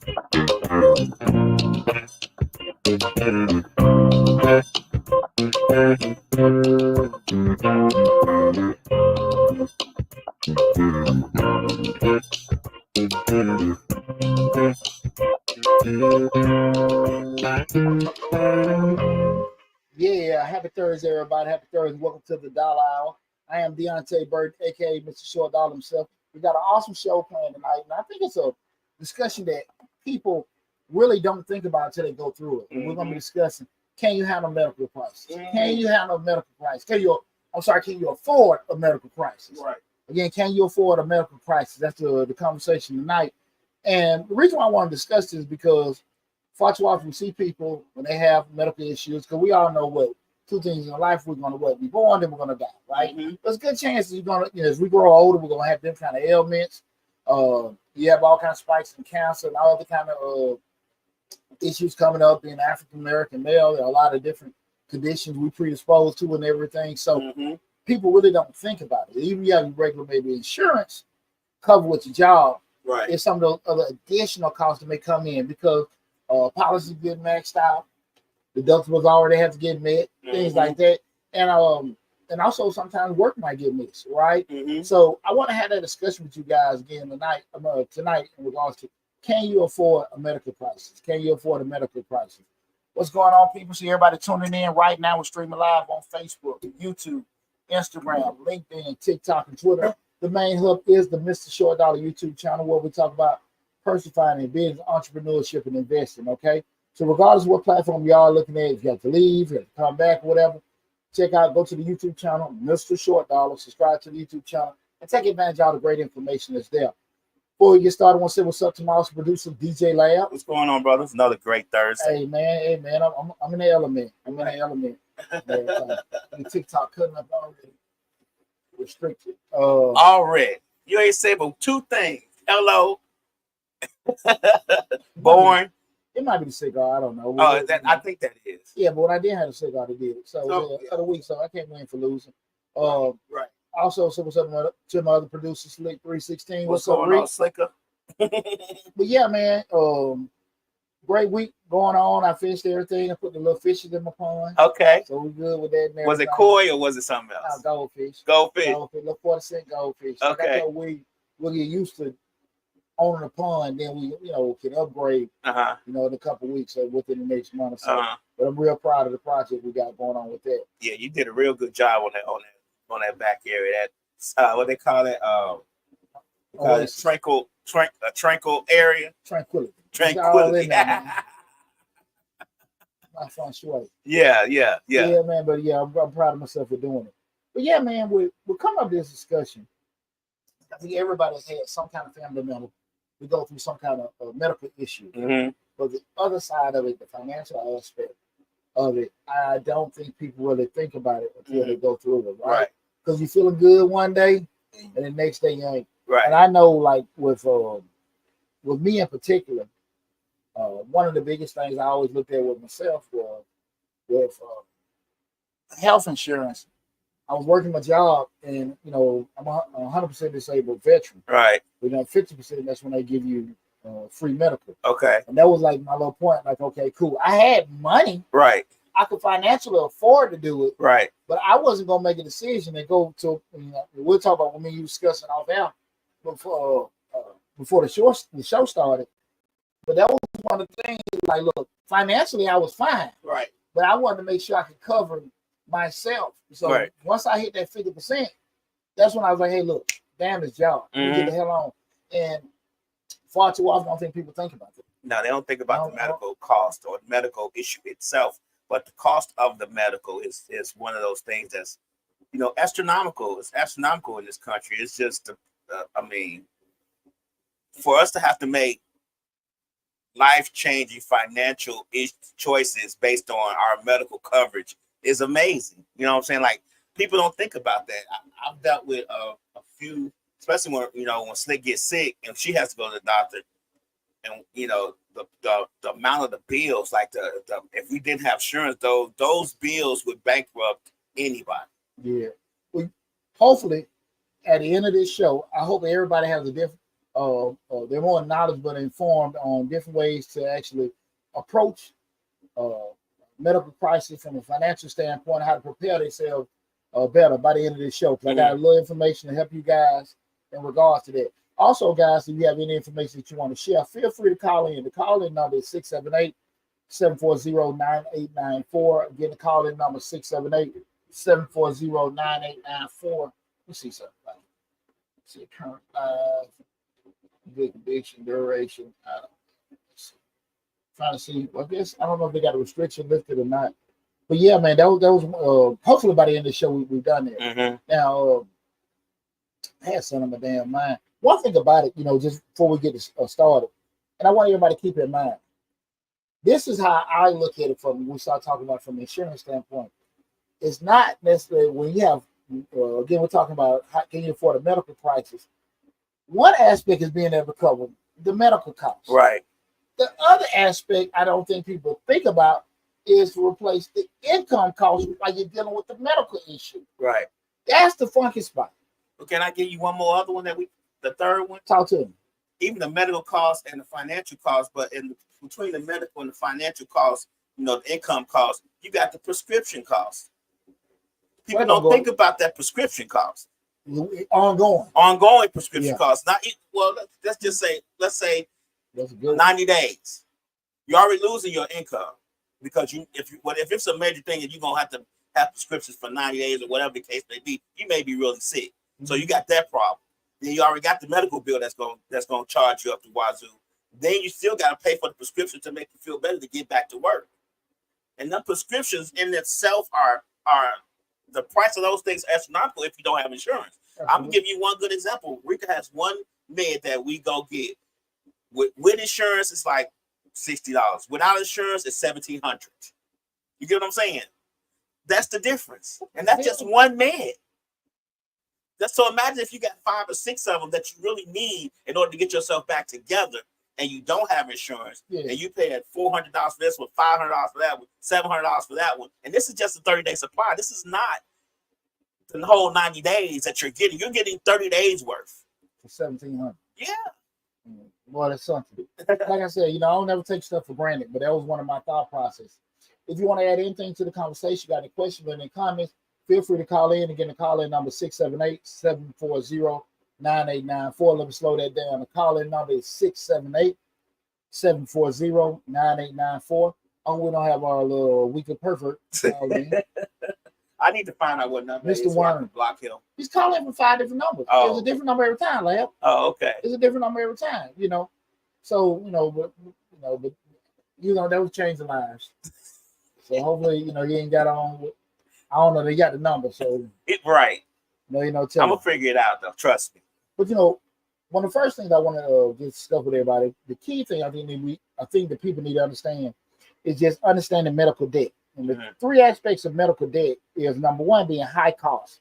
Yeah, happy Thursday, everybody. Happy Thursday. Welcome to the Dollar Hour. I am Deonte Burden, aka Mr. Short Dollar himself. We got an awesome show planned tonight, and I think it's a discussion that people really don't think about until they go through it. And we're going to be discussing: can you handle medical crisis? Can you handle a medical crisis? Can you afford a medical crisis? Right. Again, can you afford a medical crisis? That's the conversation tonight. And the reason why I want to discuss this is because far too often we see people when they have medical issues, because we all know what two things in life: we're going to be born, then we're going to die, right? There's a good chance you're going to, as we grow older, we're going to have different kind of ailments. You have all kinds of spikes in cancer and all the kind of issues coming up. Being African American male, there are a lot of different conditions we predisposed to and everything. So people really don't think about it. Even if you have your regular maybe insurance covered with your job, Right. It's some of those other additional costs that may come in because policies get maxed out, deductibles already have to get met, things like that, and also sometimes work might get missed, right? So I want to have that discussion with you guys again tonight in regards to: can you afford a medical crisis? Can you afford a medical crisis? What's going on, people? See everybody tuning in right now. We're streaming live on Facebook, YouTube, Instagram, LinkedIn, TikTok, and Twitter. The main hub is the Mr. Short Dollar YouTube channel, where we talk about personal finance, business, entrepreneurship, and investing. Okay, so regardless of what platform y'all are looking at, if you have to leave, you have to come back, or whatever, go to the YouTube channel, Mr. Short Dollar, subscribe to the YouTube channel, and take advantage of all the great information that's there. Before we get started, I want to say what's up to my awesome producer, DJ Lab. What's going on, brothers? Another great Thursday. Hey man, I'm in the element. I'm in the element. TikTok cutting up already. Restricted. Already. You ain't say but two things. Hello. Born. It might be the cigar. I don't know. I think that is. Yeah, but when I did have a cigar, they did. So other week, so I can't win for losing. Right. Also, so what's up to my other producer, Slick 316. What's going on, Slicker? But yeah, man. Great week going on. I fished everything. I put the little fishes in my pond. Okay. So we're good with that. Was it koi or was it something else? Goldfish. Little 40-cent goldfish. Okay. We'll get used to owning a pond, then we can upgrade. In a couple of weeks or within the next month or so. But I'm real proud of the project we got going on with that. Yeah, you did a real good job on that back area. That what they call it? Tranquil area. Tranquility. My fun shui. Yeah, man. But yeah, I'm proud of myself for doing it. But yeah, man, we'll come up with this discussion. I think everybody's had some kind of family member to go through some kind of medical issue. But the other side of it, the financial aspect of it, I don't think people really think about it until they go through it, right? Because you're feeling good one day, and the next day you ain't. Right. And I know, like with me in particular, one of the biggest things I always looked at with myself was with health insurance. I was working my job, and I'm a 100% disabled veteran. Right. But 50%, that's when they give you free medical. Okay. And that was like my little point. Like, okay, cool. I had money. Right. I could financially afford to do it. Right. But I wasn't gonna make a decision and go to. We'll talk about when you discussing off out before the show started. But that was one of the things. Like, look, financially, I was fine. Right. But I wanted to make sure I could cover myself. So once I hit that 50%, that's when I was like, hey, look, damn this job. Get the hell on. And far too often, I don't think people think about it. No, they don't think about the medical cost or the medical issue itself. But the cost of the medical is one of those things that's, astronomical. It's astronomical in this country. It's just, for us to have to make life-changing financial choices based on our medical coverage is amazing. You know what I'm saying? Like, people don't think about that. I've dealt with a few, especially when Slick gets sick and she has to go to the doctor, and the amount of the bills, like the if we didn't have insurance, those bills would bankrupt anybody. Yeah. Hopefully, at the end of this show, I hope everybody has a different they're more knowledgeable and informed on different ways to actually approach medical crisis from a financial standpoint, how to prepare themselves better by the end of this show. Because I got a little information to help you guys in regards to that. Also, guys, if you have any information that you want to share, feel free to call in. The call-in number is 678-740-9894. Again, the call-in number is 678-740-9894. Let's see something. Let's see current live, big conviction, duration. Let's see. Trying to see. Well, I guess I don't know if they got a restriction lifted or not. But yeah, man, that was hopefully by the end of the show we've done that. Mm-hmm. Now, I had something on my damn mind. One thing about it, just before we get started, and I want everybody to keep in mind, this is how I look at it when we start talking about from the insurance standpoint. It's not necessarily when you have, again, we're talking about how can you afford a medical crisis. One aspect is being able to cover the medical costs. Right. The other aspect I don't think people think about is to replace the income costs while you're dealing with the medical issue. Right. That's the funky spot. But can I give you one more other one the third one? Talk to me. Even the medical costs and the financial costs, but between the medical and the financial costs, the income costs, you got the prescription costs. People don't think about that prescription cost. Ongoing prescription costs. Not let's say 90 days. You're already losing your income because if it's a major thing and you're gonna have to have prescriptions for 90 days or whatever the case may be, you may be really sick. Mm-hmm. So you got that problem. Then you already got the medical bill that's gonna charge you up to wazoo. Then you still got to pay for the prescription to make you feel better to get back to work. And the prescriptions in itself are the price of those things astronomical if you don't have insurance. Absolutely. I'm gonna give you one good example. Rika has one med that we go get. With insurance, it's like $60. Without insurance, it's $1,700. You get what I'm saying? That's the difference, and that's just one med. So imagine if you got 5 or 6 of them that you really need in order to get yourself back together, and you don't have insurance, and you pay at $400 for this one, $500 for that one, $700 for that one, and this is just a 30-day supply. This is not the whole 90 days that you're getting. You're getting 30 days worth for $1,700. Yeah. Boy, that's something. Like I said, I don't never take stuff for granted, but that was one of my thought processes. If you want to add anything to the conversation, got any questions or any comments, feel free to call in. Again, the call-in number is 678-740-9894. Let me slow that down. The call-in number is 678-740-9894. Oh, we don't have our little weekly perfect. I need to find out what number Mr. Warren. Block him. He's calling from 5 different numbers. Oh. There's a different number every time, Lab. Oh, okay. It's a different number every time, So, but that was changing lives. So hopefully, he ain't got on. I don't know. They got the number, so right. I'm gonna figure it out, though. Trust me. But one of the first things I want to discuss with everybody, the key thing I think that people need to understand is just understanding medical debt. And the 3 aspects of medical debt is number 1 being high cost.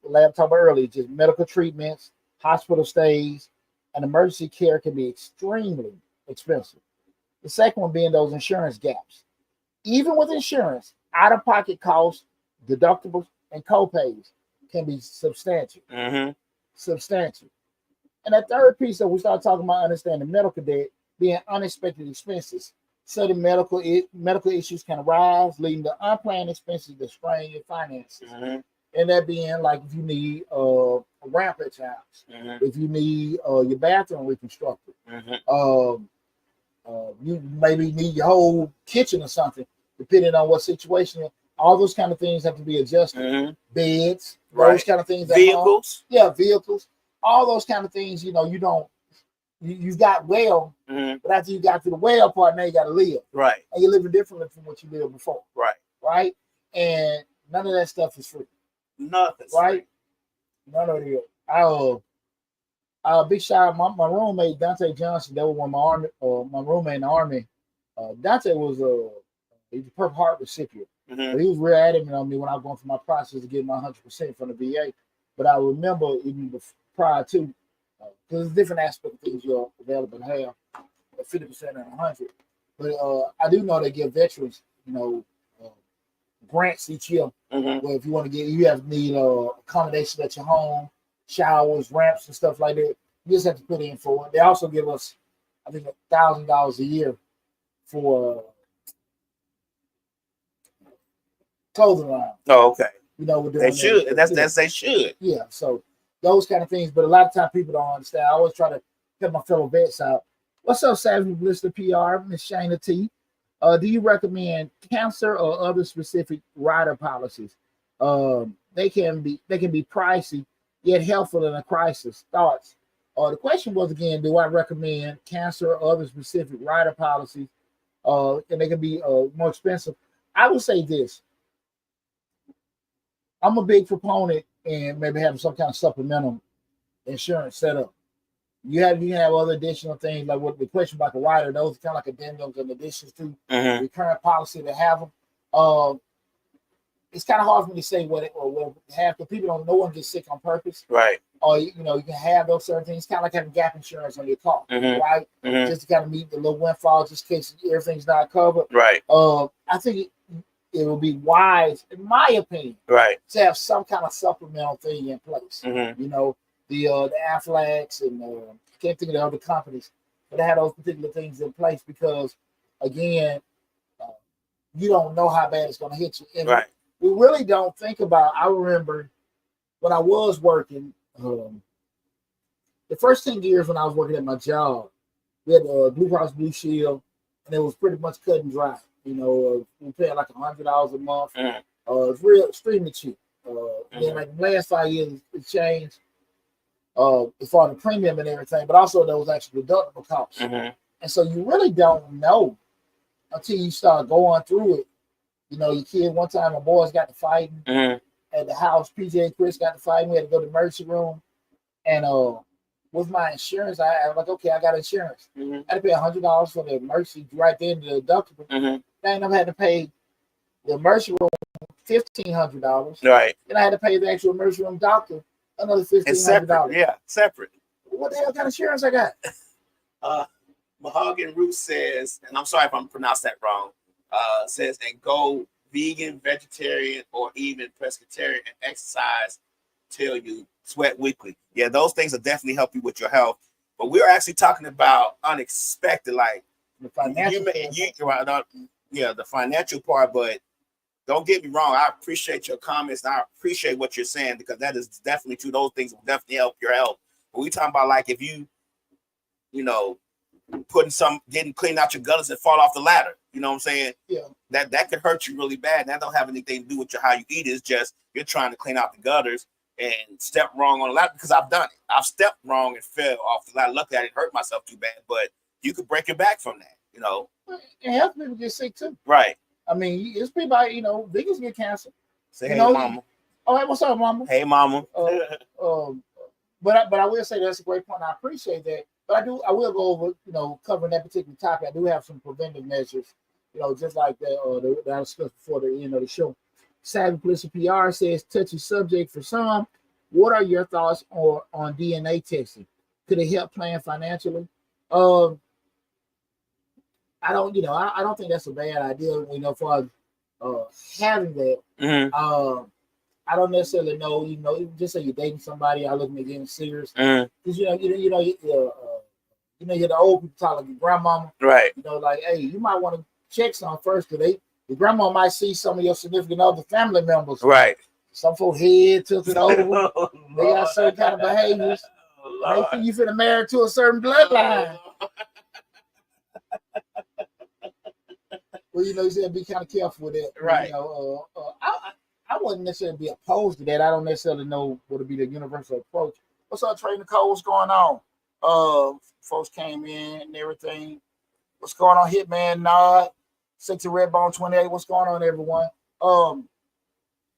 Lab talked about earlier, just medical treatments, hospital stays, and emergency care can be extremely expensive. The second one being those insurance gaps. Even with insurance, out-of-pocket costs, deductibles, and co-pays can be substantial. Mm-hmm. Substantial. And that third piece that we start talking about understanding medical debt being unexpected expenses. Sudden medical issues can arise, leading to unplanned expenses that strain your finances. Mm-hmm. And that being like if you need a ramp at your house, if you need your bathroom reconstructed, you maybe need your whole kitchen or something, depending on what situation. All those kind of things have to be adjusted. Beds, those kind of things. Vehicles. Vehicles. All those kind of things, you've got well, but after you got to the well part, now you got to live. Right. And you're living differently from what you lived before. Right. Right? And none of that stuff is free. Nothing. Right? None of it. Big shout out my roommate Deonte Johnson. That was one of my roommate in the army. Deonte was he's a Purple Heart recipient. But he was real adamant on me when I was going through my process to get my 100% from the VA. But I remember even prior to, because there's different aspects of things you're available to have, 50% and 100. But I do know they give veterans, grants each year. Where if you want to need accommodation at your home, showers, ramps, and stuff like that. You just have to put in for it. They also give us, I think, $1,000 a year for clothing line. Oh, okay. You know, we're doing They should. that. That's they should. Yeah. So those kind of things. But a lot of times people don't understand. I always try to help my fellow vets out. What's up, Savage Blister PR, Miss Shayna T? Do you recommend cancer or other specific rider policies? They can be pricey yet helpful in a crisis. Thoughts? The question was again, do I recommend cancer or other specific rider policies? And they can be more expensive. I would say this. I'm a big proponent in maybe having some kind of supplemental insurance set up. You can have other additional things like what the question about the rider. Those are kind of like addendums and additions to the current policy to have them. It's kind of hard for me to say what have because people don't. No one gets sick on purpose, right? Or you can have those certain things. It's kind of like having gap insurance on your car, right? Just to kind of meet the little windfall, just in case everything's not covered, right? I think it will be wise, in my opinion, right, to have some kind of supplemental thing in place. You know, the Aflacs and I can't think of the other companies, but they had those particular things in place because, again, you don't know how bad it's going to hit you. And right. We really don't think about. I remember when I was working, the first 10 years when I was working at my job, we had Blue Cross Blue Shield, and it was pretty much cut and dry. You know, we paid like $100 a month. It's real extremely cheap. Then like the last 5 years, it changed as far as the premium and everything, but also there was actually deductible costs. And so you really don't know until you start going through it. You know, your kid, one time my boys got to fighting at the house. PJ and Chris got to fighting. We had to go to the emergency room. And with my insurance, I was like, okay, I got insurance. I had to pay $100 for the emergency right there in the deductible. Then I had to pay the emergency room $1,500. Right. Then I had to pay the actual emergency room doctor another $1,500. Yeah, separate. What the hell kind of insurance I got? Mahogany Root says, and I'm sorry if I'm pronouncing that wrong, says, and go vegan, vegetarian, or even pescatarian and exercise till you sweat weekly. Yeah, those things will definitely help you with your health. But we're actually talking about unexpected, like the financial the financial part. But don't get me wrong, I appreciate your comments and I appreciate what you're saying because that is definitely true. Those things will definitely help your health. But we talking about like if you getting clean out your gutters and fall off the ladder. You know what I'm saying? Yeah. That could hurt you really bad. That don't have anything to do with how you eat. It's just you're trying to clean out the gutters and step wrong on the ladder because I've done it. I've stepped wrong and fell off the ladder. Luckily, I didn't hurt myself too bad, but you could break your back from that. You know. And health people get sick too. Right. I mean, it's people, vegans get cancer. Say hey, mama. Oh, hey, what's up, mama? Hey, mama. But I will say that's a great point. I appreciate that. But I will go over, covering that particular topic. I do have some preventive measures, just like that I discussed before the end of the show. Savage Blister PR says, touchy subject for some. What are your thoughts on DNA testing? Could it help plan financially? I don't think that's a bad idea. For having that. I don't necessarily know. Just say you're dating somebody, I looking at getting serious. Because you're the old people talk like your grandmama. Right. Like, hey, you might want to check some first because your grandma might see some of your significant other family members. Right. Some folks head tilted over. They got certain kind of behaviors. They think you finna marry to a certain bloodline. Well, you said be kind of careful with that. Right. I wouldn't necessarily be opposed to that. I don't necessarily know what would be the universal approach. What's up, Trey Nicole? What's going on? Folks came in and everything. What's going on, Hitman Nod? 60 Redbone 28. What's going on, everyone?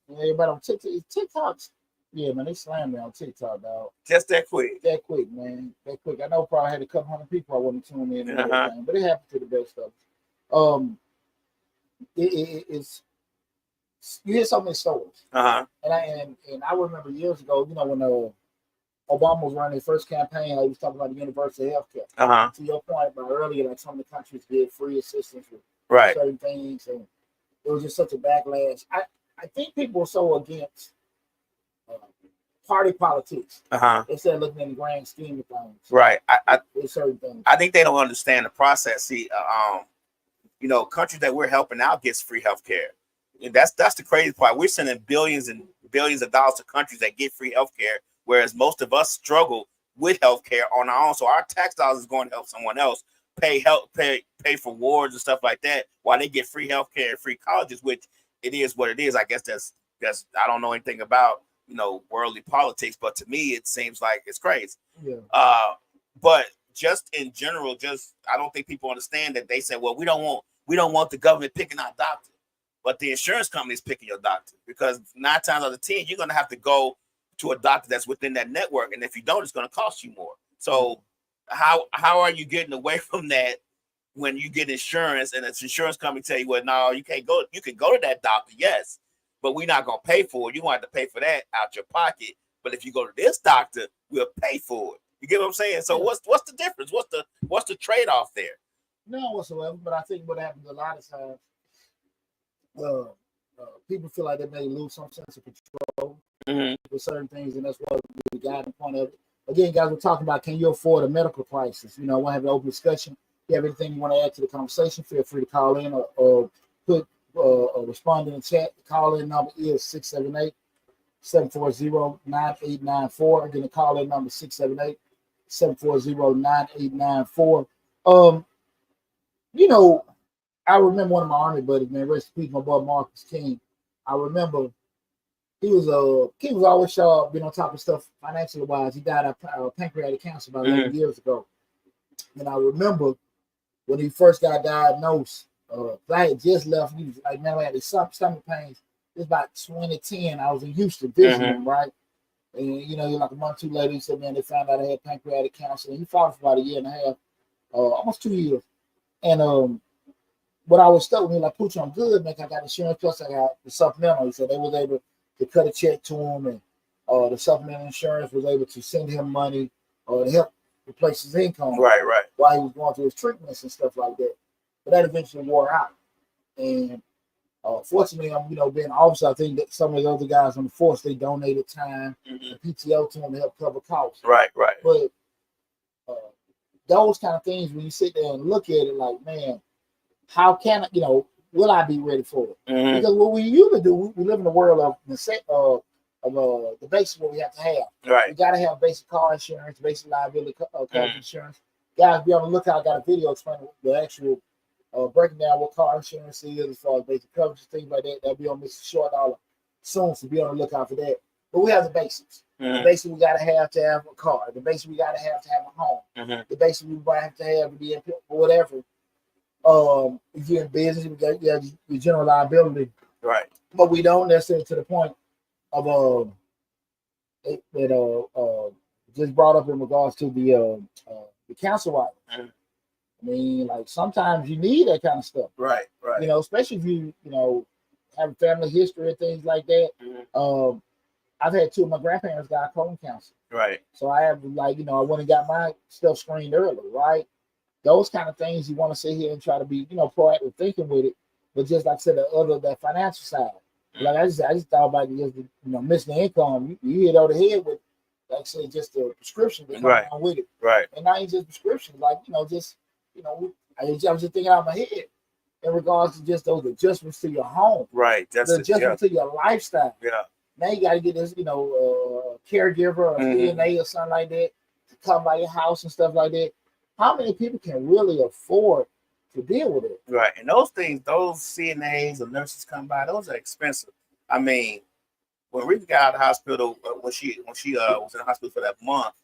Everybody on TikToks. Yeah, man, they slammed me on TikTok, dog. Just that quick. That quick, man. That quick. I know probably had a couple hundred people I wasn't tuning in and everything, but it happened to the best of us. It's you hear so many stories. And I remember years ago, when Obama was running his first campaign, he was talking about the universal health care. To your point about earlier, like some of the countries did free assistance with certain things, and it was just such a backlash. I think people were so against party politics Uh-huh. instead of looking at the grand scheme of things. Right. With certain things. I think they don't understand the process. See, countries that we're helping out gets free health care. And that's the crazy part. We're sending billions and billions of dollars to countries that get free health care, whereas most of us struggle with health care on our own. So our tax dollars is going to help someone else pay for wars and stuff like that, while they get free health care and free colleges, which it is what it is. I guess that's I don't know anything about worldly politics, but to me it seems like it's crazy. Yeah. But just in general, I don't think people understand that they say, well, we don't want the government picking our doctor, but the insurance company is picking your doctor, because 9 times out of 10 you're going to have to go to a doctor that's within that network, and if you don't, it's going to cost you more. So how are you getting away from that when you get insurance and it's insurance company tell you, well, no, you can't go. You can go to that doctor, yes, but we're not going to pay for it. You want to pay for that out your pocket. But if you go to this doctor, we'll pay for it. You get what I'm saying? So what's the difference? What's the trade-off there? None whatsoever. But I think what happens a lot of times, people feel like they may lose some sense of control with certain things, and that's what the guiding point of it. Again, guys, we're talking about, can you afford a medical crisis? We'll have an open discussion. If you have anything you want to add to the conversation, feel free to call in or put respond in the chat. The call-in number is 678-740-9894. Again, the call-in number is 678-740-9894. I remember one of my Army buddies, man, rest in peace, my boy Marcus King. I remember he was always been on top of stuff financially wise. He died of pancreatic cancer about 11 years ago. And I remember when he first got diagnosed, I had just left. He was like, man, I had these stomach pains. It was about 2010. I was in Houston visiting him, right? And like a month or two later, he said, man, they found out I had pancreatic cancer. And he fought for about a year and a half, almost 2 years. And what I was stuck with me, like, Pooch, I'm good, man. I got insurance, plus I got the supplemental. He said they was able to cut a check to him, and the supplemental insurance was able to send him money to help replace his income. Right. While he was going through his treatments and stuff like that. But that eventually wore out. And fortunately, I'm being an officer, I think that some of the other guys on the force, they donated time and PTO to him to help cover costs. Right. But those kind of things, when you sit there and look at it, like, man, how can will I be ready for it? Because what we usually do, we live in a world of the basics what we have to have. Right. We got to have basic car insurance, basic liability coverage insurance. Guys, be on the lookout. I got a video explaining the actual breaking down what car insurance is as far as basic coverage, things like that. That'll be on Mr. Short Dollar soon, so be on the lookout for that. But we have the basics. The basics we got to have a car. The basics we got to have a home. The basics we might have to be in whatever. If you're in business, we got your general liability. Right. But we don't necessarily to the point of just brought up in regards to the council rider. I mean, like, sometimes you need that kind of stuff. Right. Especially if you have a family history and things like that. I've had 2 of my grandparents got colon cancer. Right. So I have, I went and got my stuff screened early, right? Those kind of things you want to sit here and try to be, proactive thinking with it. But just like I said, that financial side. Like I just thought about just missing the income. You hit over the head with, like I said, just the prescription that comes along with it. Right. And not even just prescriptions, I was just thinking out of my head in regards to just those adjustments to your home. Right. That's the adjustment to your lifestyle. Yeah. Now you got to get this, caregiver or CNA or something like that to come by your house and stuff like that. How many people can really afford to deal with it? Right. And those things, those CNAs or nurses come by, those are expensive. I mean, when Rita got out of the hospital, when she was in the hospital for that month,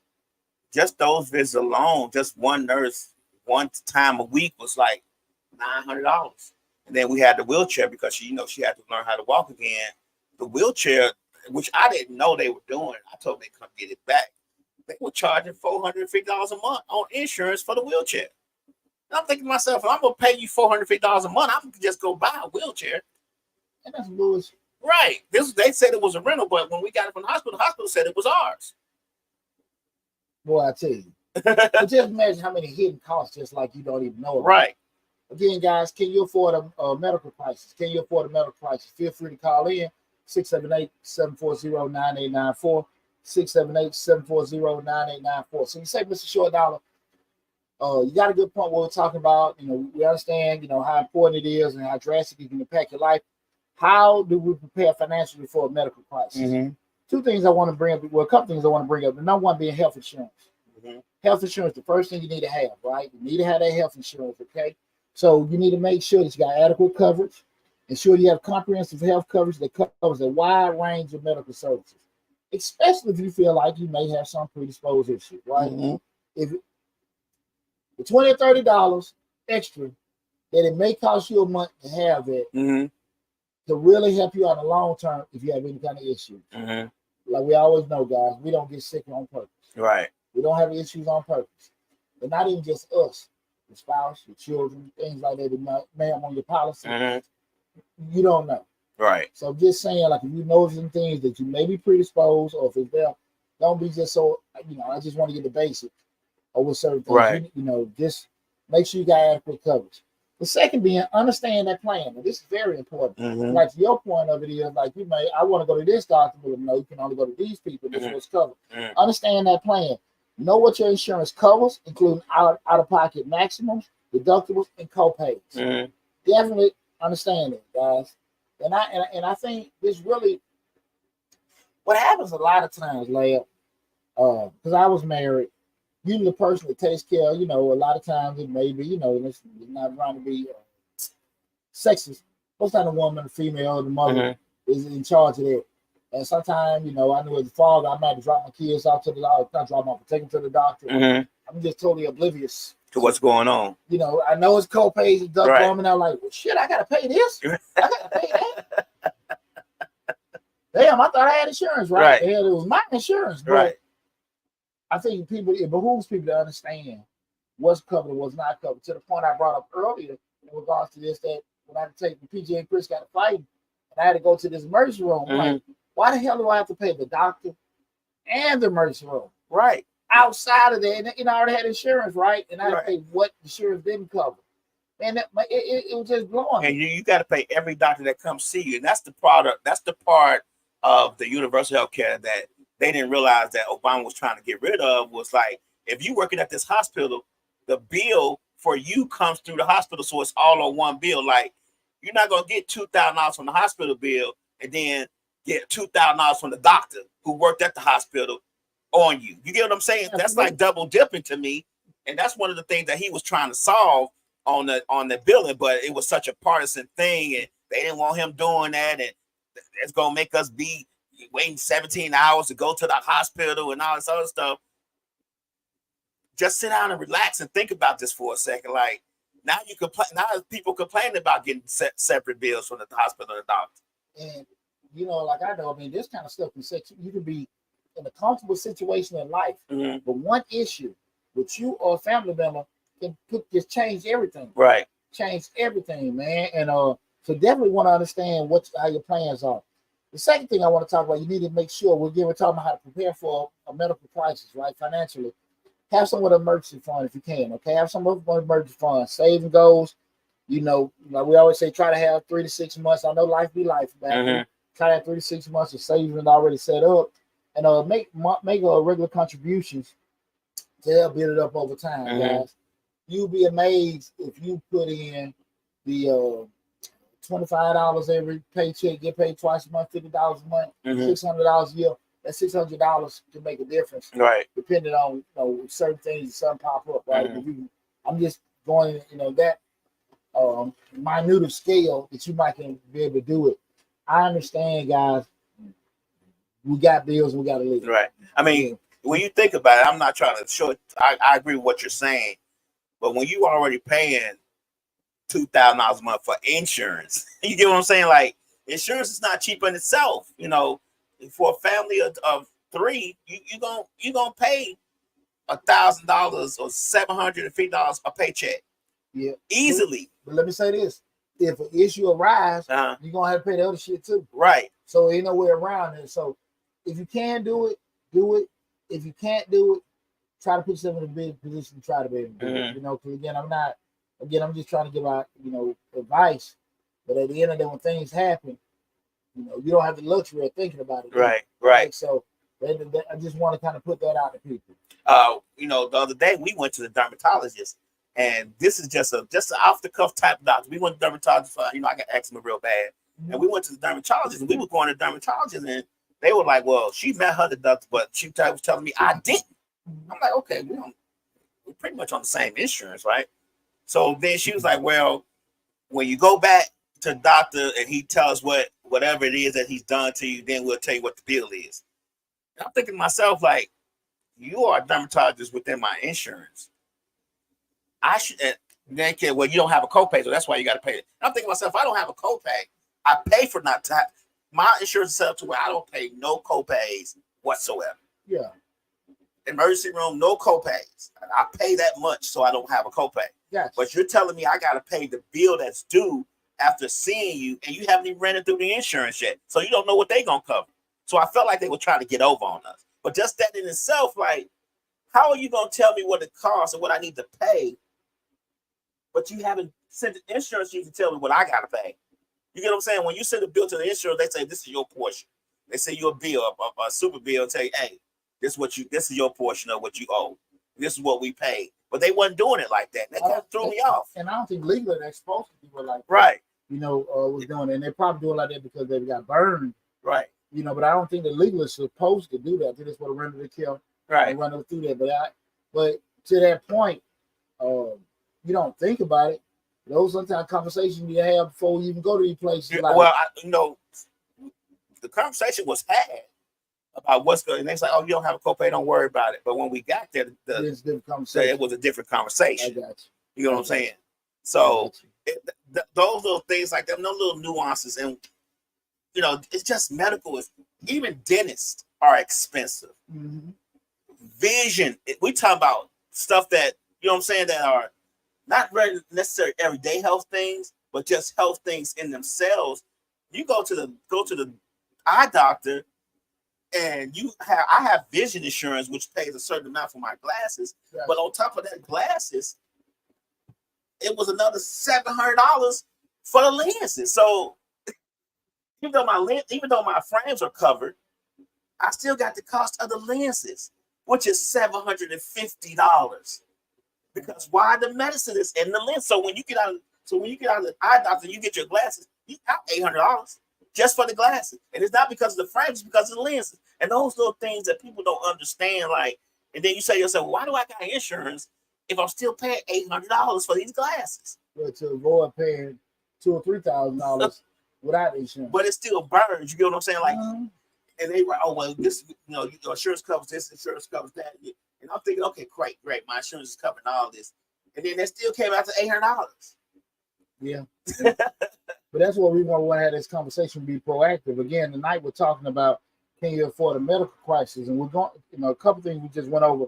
just those visits alone, just one nurse, one time a week was like $900. And then we had the wheelchair because she had to learn how to walk again. The wheelchair, which I didn't know they were doing, I told them they come get it back. They were charging $450 a month on insurance for the wheelchair. And I'm thinking to myself, if I'm going to pay you $450 a month, I'm going to just go buy a wheelchair. And that's bullshit. Right. They said it was a rental, but when we got it from the hospital said it was ours. Boy, I tell you. But just imagine how many hidden costs just like you don't even know about. Right. Again, guys, can you afford a medical crisis? Can you afford a medical crisis? Feel free to call in 678-740-9894. 678-740-9894. So you say, Mr. Short Dollar, you got a good point what we're talking about. We understand, how important it is and how drastic it can impact your life. How do we prepare financially for a medical crisis? Mm-hmm. Two things I want to bring up. Well, a couple things I want to bring up. The number one being health insurance. Mm-hmm. Health insurance, the first thing you need to have, right? You need to have that health insurance, okay? So you need to make sure that you got adequate coverage. Ensure you have comprehensive health coverage that covers a wide range of medical services, especially if you feel like you may have some predisposed issue, right? Mm-hmm. If the $20 or $30 extra that it may cost you a month to have it, mm-hmm. to really help you out in the long term if you have any kind of issue. Mm-hmm. Like we always know, guys, we don't get sick on purpose. Right. We don't have issues on purpose. But not even just us, your spouse, your children, things like that may have on your policy. Mm-hmm. You don't know. Right. So just saying, like, if you know some things that you may be predisposed, or if it's there, don't be just so, I just want to get the basics over certain things. Right. Just make sure you got adequate coverage. The second being, understand that plan. And this is very important. Mm-hmm. Like, your point of it is, like, I want to go to this doctor, but no, you can only go to these people. This is what's covered. Mm-hmm. Understand that plan. Know what your insurance covers, including out-of-pocket maximums, deductibles, and co-pays. Mm-hmm. Definitely understand it, guys. And I think this really, what happens a lot of times, Leia, because I was married, usually the person that takes care, a lot of times it may be, it's not trying to be sexist. Most of the woman, the female, the mother mm-hmm. is in charge of that. And sometimes, I knew as a father, I might have dropped my kids off to the doctor, not drop them off, take them to the doctor. Mm-hmm. I'm just totally oblivious to what's going on. I know it's co-pays and duck right. And I'm like, well, shit, I gotta pay this. I gotta pay that. Damn, I thought I had insurance, right? Hell, it was my insurance, but right. I think it behooves people to understand what's covered and what's not covered. To the point I brought up earlier in regards to this, that when I had to take PJ and Chris got a fight, and I had to go to this emergency room. Mm-hmm. Like, why the hell do I have to pay the doctor and the emergency room? Right. Outside of that, and I already had insurance, right? And I had to pay what insurance didn't cover. And it was just blowing. And you got to pay every doctor that comes see you. And that's the product. That's the part of the universal health care that they didn't realize that Obama was trying to get rid of. Was like, if you working at this hospital, the bill for you comes through the hospital, so it's all on one bill. Like, you're not gonna get $2,000 from the hospital bill and then get $2,000 from the doctor who worked at the hospital on you. You get what I'm saying? That's like double dipping to me. And that's one of the things that he was trying to solve on the billing, but it was such a partisan thing, and they didn't want him doing that, and it's gonna make us be waiting 17 hours to go to the hospital and all this other stuff. Just sit down and relax and think about this for a second. Like, now people complain about getting separate bills from the hospital and the doctor. And like I know, this kind of stuff you can be in a comfortable situation in life, mm-hmm. but one issue with you or a family member can just change everything. Right. Change everything, man. And so definitely want to understand how your plans are. The second thing I want to talk about, you need to make sure we're talking about how to prepare for a medical crisis, right? Financially. Have some with an emergency fund if you can, okay? Have some with an emergency fund. Saving goals, like we always say, try to have 3 to 6 months. I know life be life, man. Mm-hmm. Try to have 3 to 6 months of savings already set up, and make regular contributions to help build it up over time, mm-hmm. guys. You'll be amazed if you put in the $25 every paycheck, get paid twice a month, $50 a month, mm-hmm. $600 a year. That $600 can make a difference, right? Depending on certain things, something pop up, right? Mm-hmm. I'm just going, that minute scale that you might can be able to do it. I understand, guys. We got bills, we got to live. Right. When you think about it, I'm not trying to show it. I agree with what you're saying, but when you already paying $2,000 a month for insurance, you get what I'm saying? Like, insurance is not cheap in itself, For a family of 3, you gonna pay $1,000 or $750 a paycheck, easily. But let me say this: if an issue arises, you're gonna have to pay the other shit too, right? So ain't no way around it. So if you can do it, do it. If you can't do it, try to put yourself in a big position to try to be able to do it. Because I'm just trying to give out advice. But at the end of the day, when things happen, you don't have the luxury of thinking about it. Right. So I just want to kind of put that out to people. The other day we went to the dermatologist, and this is just an off the cuff type doctor. We went to the dermatologist for, I got eczema real bad, and we went to the dermatologist, and we were going to the dermatologist, and they were like, "Well, she met her doctor, but she was telling me I didn't." I'm like, "Okay, we're pretty much on the same insurance, right?" So then she was like, "Well, when you go back to the doctor and he tells whatever it is that he's done to you, then we'll tell you what the bill is." And I'm thinking to myself, like, you are a dermatologist within my insurance. I should. Then you don't have a copay, so that's why you got to pay it. And I'm thinking to myself, if I don't have a copay, I pay for not to have, my insurance is set up to where I don't pay no copays whatsoever. Yeah. Emergency room, no copays. I pay that much so I don't have a copay. Yes. But you're telling me I got to pay the bill that's due after seeing you, and you haven't even ran it through the insurance yet. So you don't know what they're going to cover. So I felt like they were trying to get over on us. But just that in itself, like, how are you going to tell me what it costs and what I need to pay, but you haven't sent the insurance you to tell me what I got to pay? You get what I'm saying? When you send a bill to the insurance, they say, this is your portion. They say you a bill, a super bill, and say, hey, this is your portion of what you owe. This is what we paid. But they wasn't doing it like that. That kind of threw me off. And I don't think legally they're supposed to do it like that. Right. Was doing it. And they probably do it like that because they got burned. Right. But I don't think the legal is supposed to do that. They just want to run to the kill. Right. And run it through that. But to that point, you don't think about it. Those sometimes conversations you have before you even go to these places. Yeah, well, the conversation was had about what's going. And they say, "Oh, you don't have a copay, don't worry about it." But when we got there, it was a different conversation. I got you. You know what I'm saying? So those little things like that, no little nuances, and it's just medical. Even dentists are expensive. Mm-hmm. Vision. We talk about stuff that that are not really necessarily everyday health things, but just health things in themselves. You go to the eye doctor, and I have vision insurance, which pays a certain amount for my glasses. Yes. But on top of that glasses, it was another $700 for the lenses. So even though my frames are covered, I still got the cost of the lenses, which is $750. Because why? The medicine is in the lens. So when you get out of the eye doctor, you get your glasses, you got $800 just for the glasses. And it's not because of the frames, it's because of the lenses. And those little things that people don't understand, like, and then you say to yourself, why do I got insurance if I'm still paying $800 for these glasses? Well, to avoid paying $2,000 or $3,000 without insurance. But it still burns. You get what I'm saying? Like, and they were, oh, well, this, your insurance covers this, insurance covers that. And I'm thinking, okay, great. My insurance is covering all this. And then that still came out to $800. Yeah. But that's what we want to have this conversation, be proactive. Again, tonight we're talking about, can you afford a medical crisis? And we're going, a couple things we just went over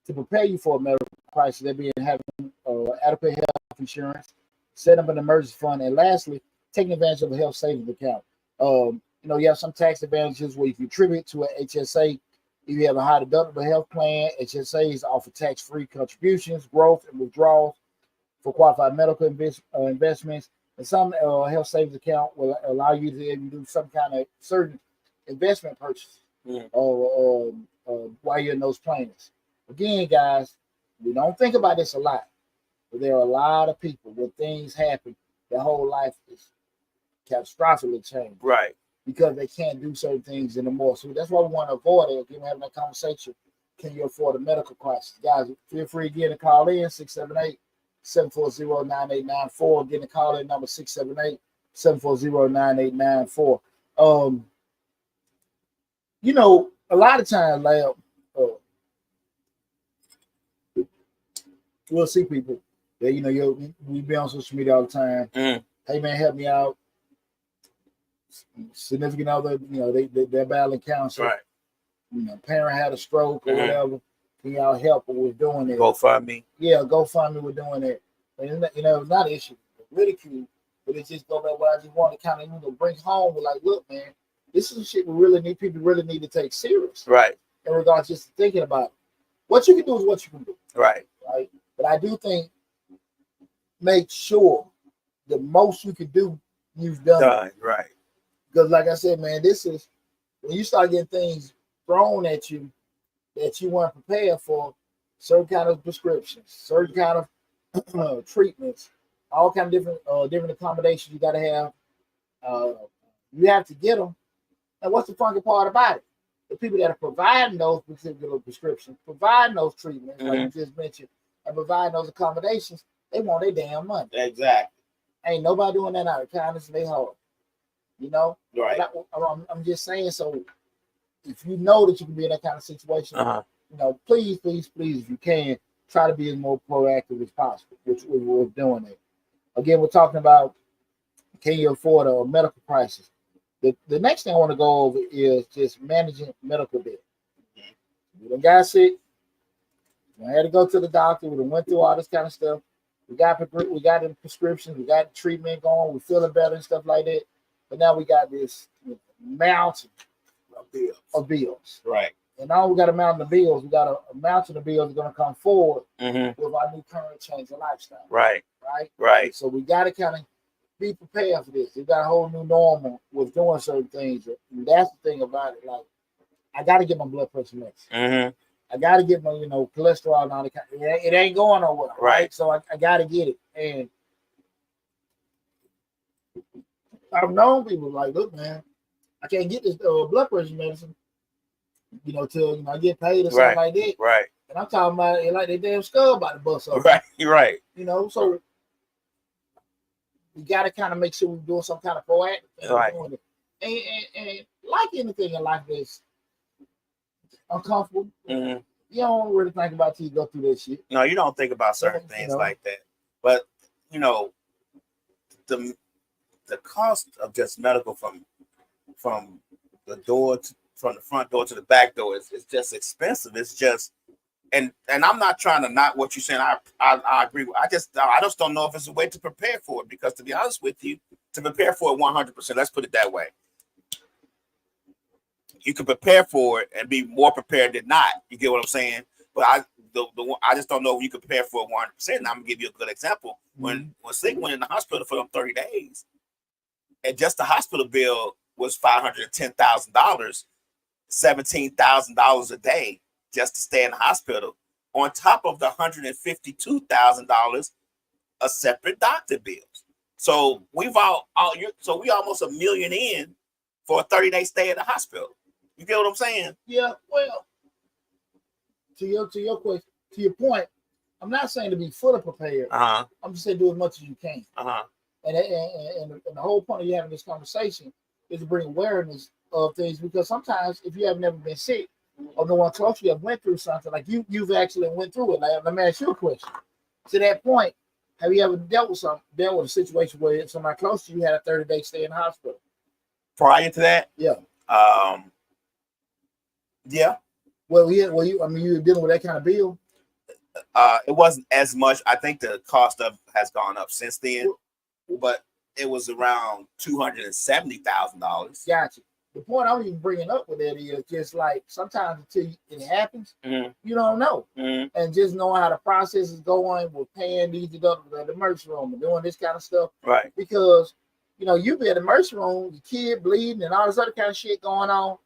to prepare you for a medical crisis. That being having adequate health insurance, set up an emergency fund, and lastly, taking advantage of a health savings account. You have some tax advantages where you contribute to an HSA. If you have a high deductible health plan, HSAs offer tax-free contributions, growth, and withdrawals for qualified medical investments. And some health savings account will allow you to do some kind of certain investment purchase while you're in those plans. Again, guys, we don't think about this a lot, but there are a lot of people when things happen, their whole life is catastrophically changed. Right. Because they can't do certain things anymore. So that's why we want to avoid it. Again, we're having that conversation. Can you afford a medical crisis? Guys, feel free again to call in 678-740-9894. Again, the call in number 678-740-9894. A lot of times, we'll see people that, we be on social media all the time. Hey, man, help me out. Significant other, they're battling cancer. Right. Parent had a stroke or whatever. Can y'all help with doing it? GoFundMe. Yeah, GoFundMe with doing it. And it's not an issue, ridicule, but it's just go back what I just want to kind of bring home. We're like, look, man, this is shit people really need to take serious. Right. In regards just to thinking about it. What you can do is what you can do. Right. Right. But I do think make sure the most you can do, you've done. Right. Because like I said, man, this is when you start getting things thrown at you that you weren't prepared for, certain kind of prescriptions, certain kind of treatments, all kind of different accommodations you got to have. You have to get them. And what's the funky part about it? The people that are providing those particular prescriptions, providing those treatments, like you just mentioned, and providing those accommodations, they want their damn money. Exactly. Ain't nobody doing that out of kindness in their heart. You know? Right. I'm just saying, so if you know that you can be in that kind of situation, you know, please, if you can, try to be as more proactive as possible, which we're doing it. Again, we're talking about, can you afford a medical crisis? The next thing I want to go over is just managing medical debt. We done got sick. We had to go to the doctor. We done went through all this kind of stuff. We got the prescriptions. We got the treatment going. We're feeling better and stuff like that. But now we got this mountain of bills. Right. And now we got a mountain of bills. We got a mountain of bills going to come forward with our new current change of lifestyle. Right. Right. So we got to kind of be prepared for this. We got a whole new normal with doing certain things. And that's the thing about it. Like, I got to get my blood pressure medicine. I got to get my, cholesterol and all that. It ain't going nowhere. Right. So I got to get it. And I've known people like, look, man, I can't get this blood pressure medicine, till I get paid or something like that. Right. And I'm talking about it like they damn skull about to bust up. Right. You're right. So we got to kind of make sure we're doing some kind of proactive thing. Right. And like anything in life that's uncomfortable, you don't really think about till you go through that shit. No, you don't think about certain things like that. But the cost of just medical from the front door to the back door is just expensive. It's just and I'm not trying to knock what you're saying. I agree with. I just don't know if it's a way to prepare for it, because to be honest with you, to prepare for it 100%, let's put it that way. You can prepare for it and be more prepared than not. You get what I'm saying? But I just don't know if you can prepare for it 100%. And I'm gonna give you a good example. When Slick went in the hospital for them 30 days, and just the hospital bill was $510,000, $17,000 a day just to stay in the hospital, on top of the $152,000 a separate doctor bills. So we almost $1 million in for a 30-day stay at the hospital. You get what I'm saying? Yeah. Well, to your question, to your point, I'm not saying to be fully prepared. I'm just saying do as much as you can. And the whole point of you having this conversation is to bring awareness of things, because sometimes if you have never been sick or no one close to you have went through something, like you've actually went through it. Like, let me ask you a question. To that point, have you ever dealt with a situation where somebody close to you had a 30-day stay in the hospital? Prior to that? Yeah. Yeah. Well, you were dealing with that kind of bill? It wasn't as much. I think the cost has gone up since then, but it was around $270,000. Gotcha. The point I'm even bringing up with that is just like sometimes until it happens, you don't know. And just knowing how the process is going with paying these deductibles at the emergency room and doing this kind of stuff. Right. Because, you be at the emergency room, your kid bleeding and all this other kind of shit going on.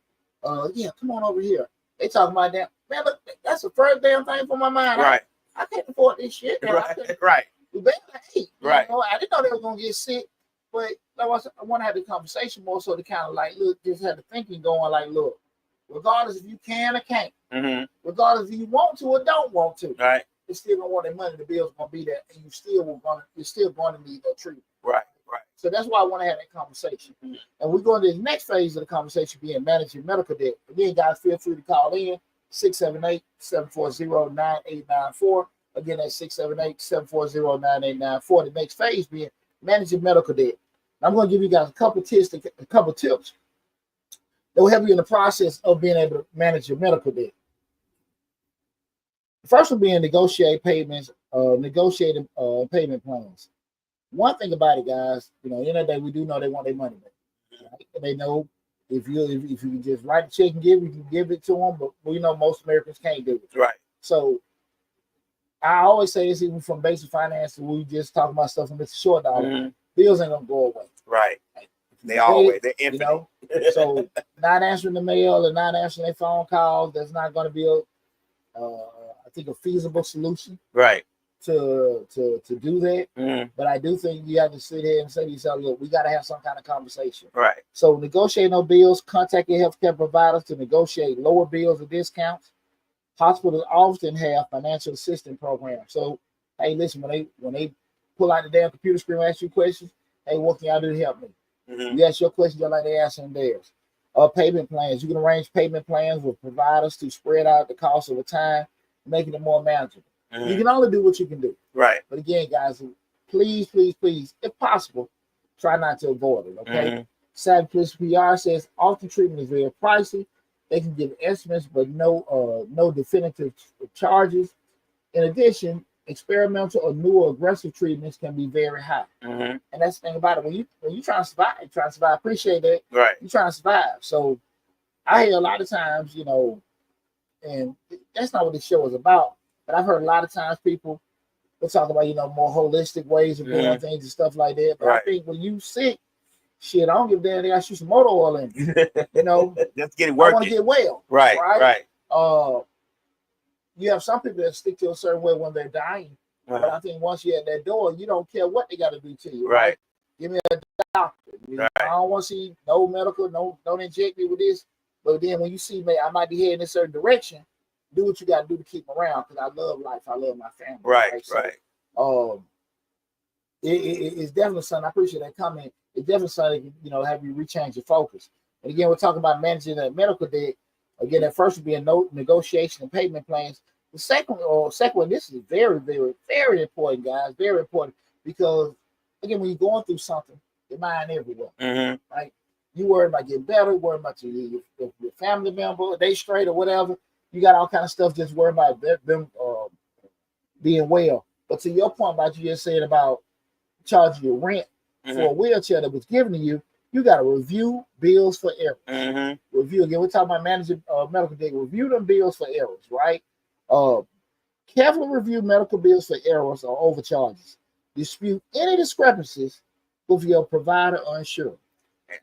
Yeah, come on over here. They talking about that. Man, look, that's the first damn thing for my mind. Right. I can't afford this shit. Right. We better eat. Right. I didn't know they were going to get sick. But I want to have the conversation more so to kind of like, look, just have the thinking going like, look, regardless if you can or can't, regardless if you want to or don't want to, right? You're still gonna want their money. The bill's gonna be there, and you're still going to need that treatment. Right. So that's why I want to have that conversation. And we're going to the next phase of the conversation being managing medical debt. Again, guys, feel free to call in 678-740-9894. Again, that's 678-740-9894. The next phase being managing medical debt. I'm going to give you guys a couple tips that will help you in the process of being able to manage your medical debt. The first one being negotiating payment plans. One thing about it, guys, in the end of the day, we do know they want their money back. Right? And they know if you can just write a check and you can give it to them, but we know most Americans can't do it. Right. So I always say this, even from basic finance, we just talk about stuff from Mr. Short Dollar. Bills ain't gonna go away. Right. If they're infinite. You know, so not answering the mail and not answering their phone calls, that's not going to be I think a feasible solution. Right. To do that. But I do think you have to sit here and say to yourself, look, we got to have some kind of conversation. Right. So negotiate no bills, contact your healthcare providers to negotiate lower bills or discounts. Hospitals often have financial assistance programs. So, hey, listen, when they pull out the damn computer screen and ask you questions, hey, what can y'all do to help me? You ask your questions just like they ask them theirs. Payment plans. You can arrange payment plans with providers to spread out the cost over time, making it more manageable. You can only do what you can do. Right. But again, guys, please, please, please, if possible, try not to avoid it. Okay. Savvy Police PR says often treatment is very pricey. They can give estimates, but no definitive charges. In addition, experimental or newer aggressive treatments can be very high. And that's the thing about it. When you try to survive, appreciate that. Right. You're trying to survive. So I hear a lot of times, you know, and that's not what this show is about. But I've heard a lot of times people will talk about, you know, more holistic ways of doing things and stuff like that. But I think when you sick, shit, I don't give a damn. They got to shoot some motor oil in you. You know, let's get it working. I want to get well. Right. You have some people that stick to a certain way when they're dying. But I think once you're at that door, you don't care what they got to do to you. Right. Give me a doctor. I don't want to see no medical, don't inject me with this. But then when you see me, I might be heading in a certain direction. Do what you got to do to keep them around because I love life. I love my family. Right. So, it's definitely something. I appreciate that comment. It's definitely something, you know, have you rechange your focus. And again, we're talking about managing that medical debt. Again, that first would be a negotiation and payment plans. The second one, this is very, very, very important, guys. Very important because again, when you're going through something, your mind everywhere. Right? You worry about getting better, worry about your family member, they straight or whatever. You got all kind of stuff just worrying about them being well. But to your point about you just saying about charging your rent for a wheelchair that was given to you, you got to review bills for errors. Review again. We're talking about managing medical debt. Review them bills for errors, right? Carefully review medical bills for errors or overcharges. Dispute any discrepancies with your provider or insurer.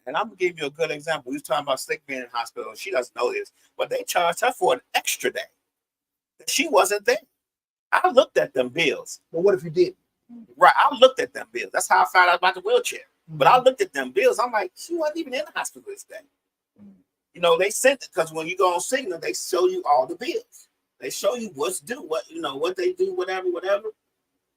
And I'm gonna give you a good example. We was talking about Slick being in the hospital. She doesn't know this, but they charged her for an extra day. She wasn't there. I looked at them bills. But what if you did? Right. I looked at them bills. That's how I found out about the wheelchair. But I looked at them bills. I'm like, she wasn't even in the hospital this day. You know, they sent it because when you go on Signal, they show you all the bills. They show you what's due, what they do, whatever.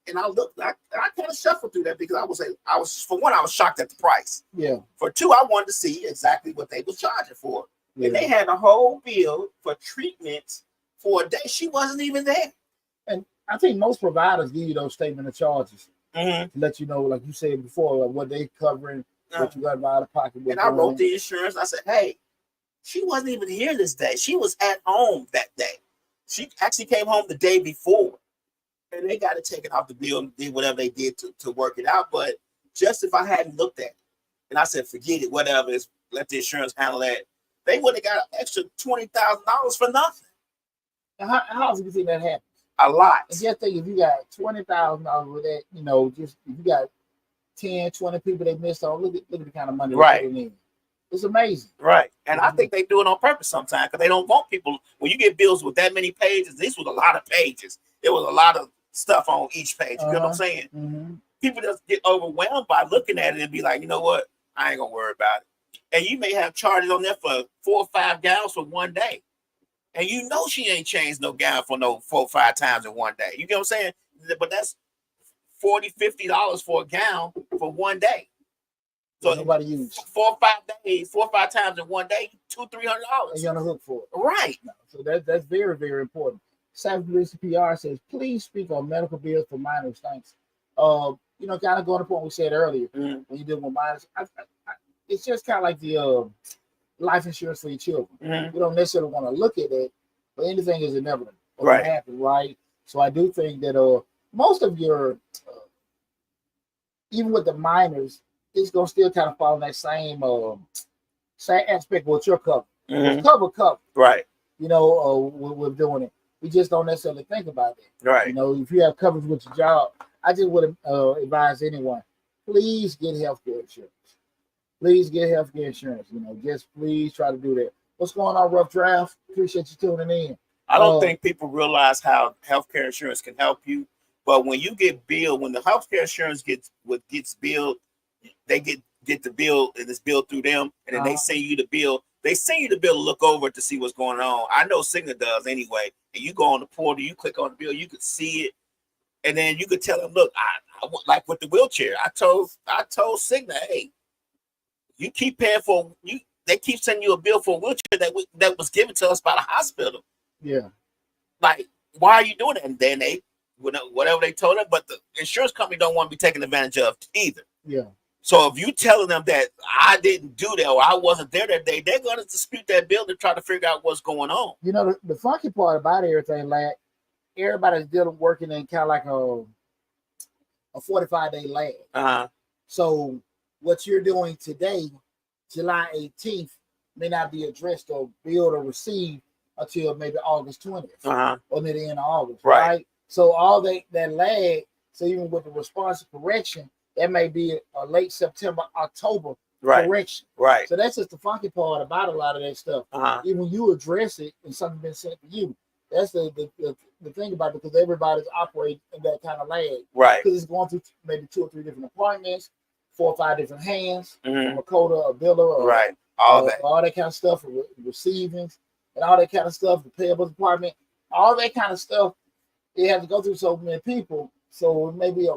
And I looked, I kind of shuffled through that because I was for one, I was shocked at the price. Yeah. For two, I wanted to see exactly what they was charging for. Yeah. And they had a whole bill for treatments for a day. She wasn't even there. And I think most providers give you those statement of charges to let you know, like you said before, like what they covering, what you got out of pocket. And I wrote the insurance. I said, hey, she wasn't even here this day. She was at home that day. She actually came home the day before. And they got to take it off the bill and did whatever they did to work it out. But just if I hadn't looked at it, and I said, forget it, whatever, let the insurance handle that, they would have got an extra $20,000 for nothing. Now, how often do you think that happens? A lot. And just think if you got $20,000 with that, you know, just if you got 10, 20 people they missed on, look at the kind of money they're putting in. It's amazing. Right. And I think they do it on purpose sometimes because they don't want people, when you get bills with that many pages, this was a lot of pages. There was a lot of stuff on each page. You know what I'm saying? People just get overwhelmed by looking at it and be like, you know what? I ain't gonna worry about it. And you may have charges on there for 4 or 5 gowns for one day. And you know she ain't changed no gown for no 4 or 5 times in one day. You get what I'm saying? But that's $40, $50 for a gown for one day. So nobody use 4 or 5 days, 4 or 5 times in one day, $200-$300. And you're on the hook for it. Right. So that's very, very important. Savvy Police PR says, please speak on medical bills for minors. Thanks. You know, kind of going to the point we said earlier, when you deal with minors, it's just kind of like the life insurance for your children. We don't necessarily want to look at it, but anything is inevitable. Right. Happen, right? So I do think that most of your, even with the minors, it's going to still kind of follow that same aspect of what you're covering. Cover. Right. You know, we're doing it. We just don't necessarily think about it. Right. You know, if you have coverage with your job, I just would advise anyone, please get health care insurance. please get healthcare insurance. Just please try to do that. What's going on, Rough Draft? Appreciate you tuning in. I don't think people realize how healthcare insurance can help you. But when you get billed, when the healthcare insurance gets billed, they get the bill, and it's billed through them, and then they send you the bill. They send you the bill to look over it to see what's going on. I know Cigna does anyway. And you go on the portal, you click on the bill, you could see it, and then you could tell them, look, I like with the wheelchair. I told Cigna, hey, you keep paying for you. They keep sending you a bill for a wheelchair that was given to us by the hospital. Yeah. Like, why are you doing that? And then they, whatever they told them, but the insurance company don't want to be taken advantage of either. Yeah. So if you telling them that I didn't do that or I wasn't there that day, they're going to dispute that bill to try to figure out what's going on. The funky part about everything, like everybody's working in kind of like a 45-day lag. So what you're doing today, July 18th, may not be addressed or billed or received until maybe August 20th or near the end of August, right? So all that lag, so even with the response to correction, that may be a late September, October correction. Right. So that's just the funky part about a lot of that stuff. Even when you address it and something been sent to you, that's the thing about it, because everybody's operating in that kind of lag. Right. Because it's going through maybe 2 or 3 different appointments, 4 or 5 different hands, from a coder, a biller, or all that kind of stuff, receivings, and all that kind of stuff, the payables department, all that kind of stuff. It has to go through so many people. So maybe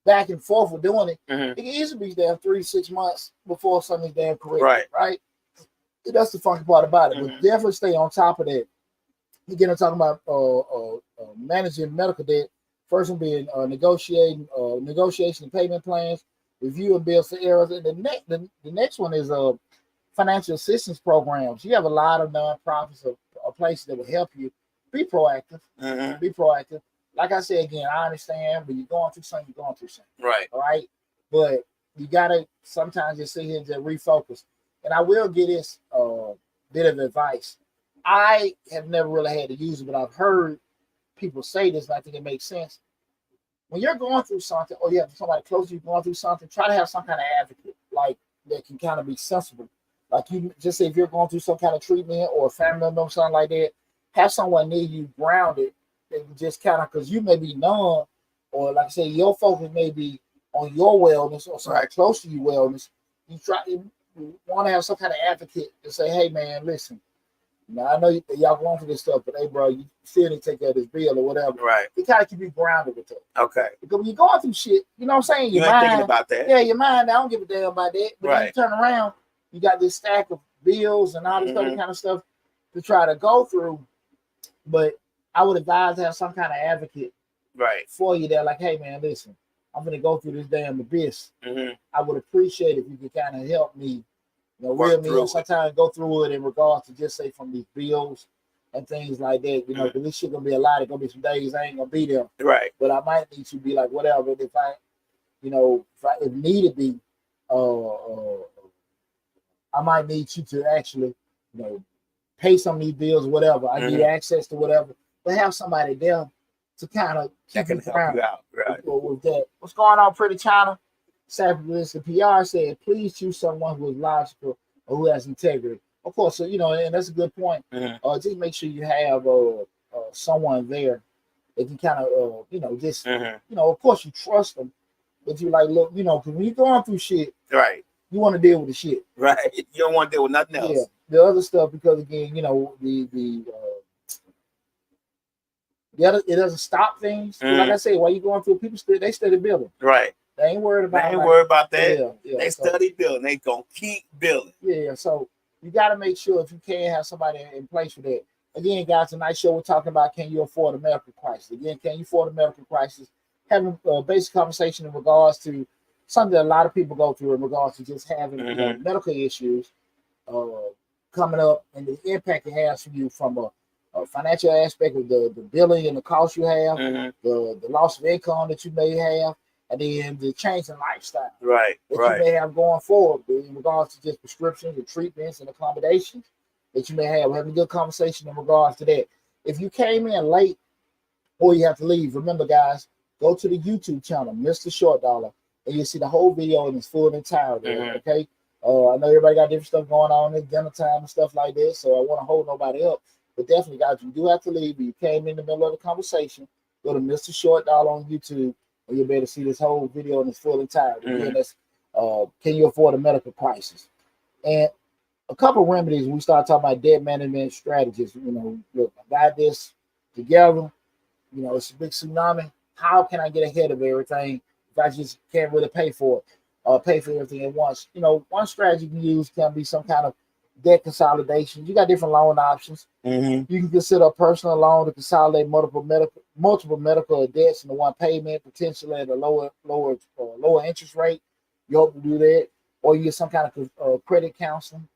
back and forth with doing it. It can easily be there 3-6 months before something's damn correct. Right. That's the funky part about it. But definitely stay on top of that. Again, I'm talking about managing medical debt. First one being negotiation and payment plans, reviewing bills for errors, and the next one is financial assistance programs. You have a lot of nonprofits or places that will help you. Be proactive. Be proactive. Like I said again, I understand when you're going through something, you're going through something. Right. All right. But you gotta sometimes just sit here and just refocus. And I will give this bit of advice. I have never really had to use it, but I've heard people say this, and I think it makes sense. When you're going through something, or you have somebody close to you going through something, try to have some kind of advocate, like that can kind of be sensible. Like you just say, if you're going through some kind of treatment or a family member or something like that, have someone near you grounded. And just kind of, because you may be numb, or like I say, your focus may be on your wellness or somebody close to you wellness. You want to have some kind of advocate to say, hey man, listen, I know y'all going through this stuff, but hey bro, you still need to take care of this bill or whatever. Right. It kind of keep you grounded with it. Okay. Because when you're going through shit, you know what I'm saying? You ain't thinking about that. Yeah, your mind, I don't give a damn about that. But then you turn around, you got this stack of bills and all this other kind of stuff to try to go through. But I would advise to have some kind of advocate for you there. Like, hey, man, listen, I'm going to go through this damn abyss. I would appreciate if you could kind of help me, reel me in sometimes go through it in regards to just say from these bills and things like that. Because this shit going to be a lot. It's going to be some days I ain't going to be there. Right. But I might need to be like, whatever. If I, if need to be, I might need you to actually, pay some of these bills or whatever. I need access to whatever. But have somebody there to kind of keep you help you out. Right. With that. What's going on, Pretty China? Samuelson PR said, please choose someone who is logical or who has integrity. Of course, so, and that's a good point. Just make sure you have someone there that can kind of, just, of course you trust them, but you like, look, because when you're going through shit, you want to deal with the shit. Right. You don't want to deal with nothing else. Yeah. The other stuff, because again, it doesn't stop things. Like I said, while you're going through, people they study building. Right. They ain't worried about that. Yeah, they study building. They gonna keep building. Yeah. So you got to make sure, if you can, have somebody in place for that. Again, guys, tonight's show we're talking about, can you afford a medical crisis? Again, can you afford a medical crisis? Having a basic conversation in regards to something that a lot of people go through in regards to just having medical issues coming up, and the impact it has for you from a financial aspect of the billing and the cost you have, the loss of income that you may have, and then the change in lifestyle that you may have going forward in regards to just prescriptions and treatments and accommodations that you may have. We're having a good conversation in regards to that. If you came in late or you have to leave, remember, guys, go to the YouTube channel, Mr. Short Dollar, and you see the whole video in its full entirety. Okay. I know everybody got different stuff going on in dinner time and stuff like that, so I want to hold nobody up. But definitely, guys, you do have to leave. You came in the middle of the conversation. Go to Mr. Short Dollar on YouTube, and you'll be able to see this whole video in its full entirety. Again, that's can you afford a medical crisis? And a couple of remedies when we start talking about debt management strategies. You know, look, I got this together. You know, it's a big tsunami. How can I get ahead of everything if I just can't really pay for it? Pay for everything at once. You know, one strategy you can use can be some kind of debt consolidation. You got different loan options. You can consider a personal loan to consolidate multiple medical debts into one payment, potentially at a lower interest rate. You hope to do that, or you get some kind of credit counseling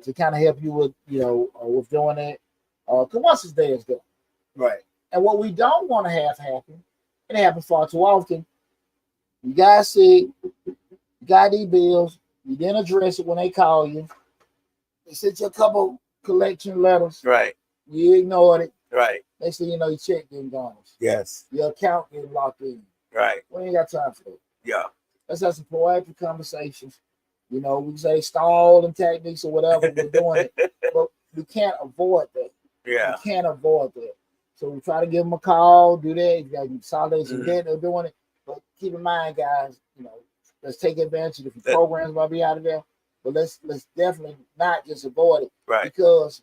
to kind of help you with with doing that. Because once it's there, it's there. Right. And what we don't want to have happen, and it happens far too often. You guys see. You got these bills, you didn't address it when they call you. They sent you a couple collection letters. Right. You ignored it. Right. Next thing you know, your check getting gone. Yes. Your account getting locked in. Right. We ain't got time for that. Yeah. Let's have some proactive conversations. You know, we say stalling techniques or whatever, we're doing it. But we can't avoid that. Yeah. We can't avoid that. So we try to give them a call, do that. You got to consolidate some debt, they're doing it. But keep in mind, guys, you know, let's take advantage of different programs might be out of there, but let's definitely not just avoid it. Right. Because.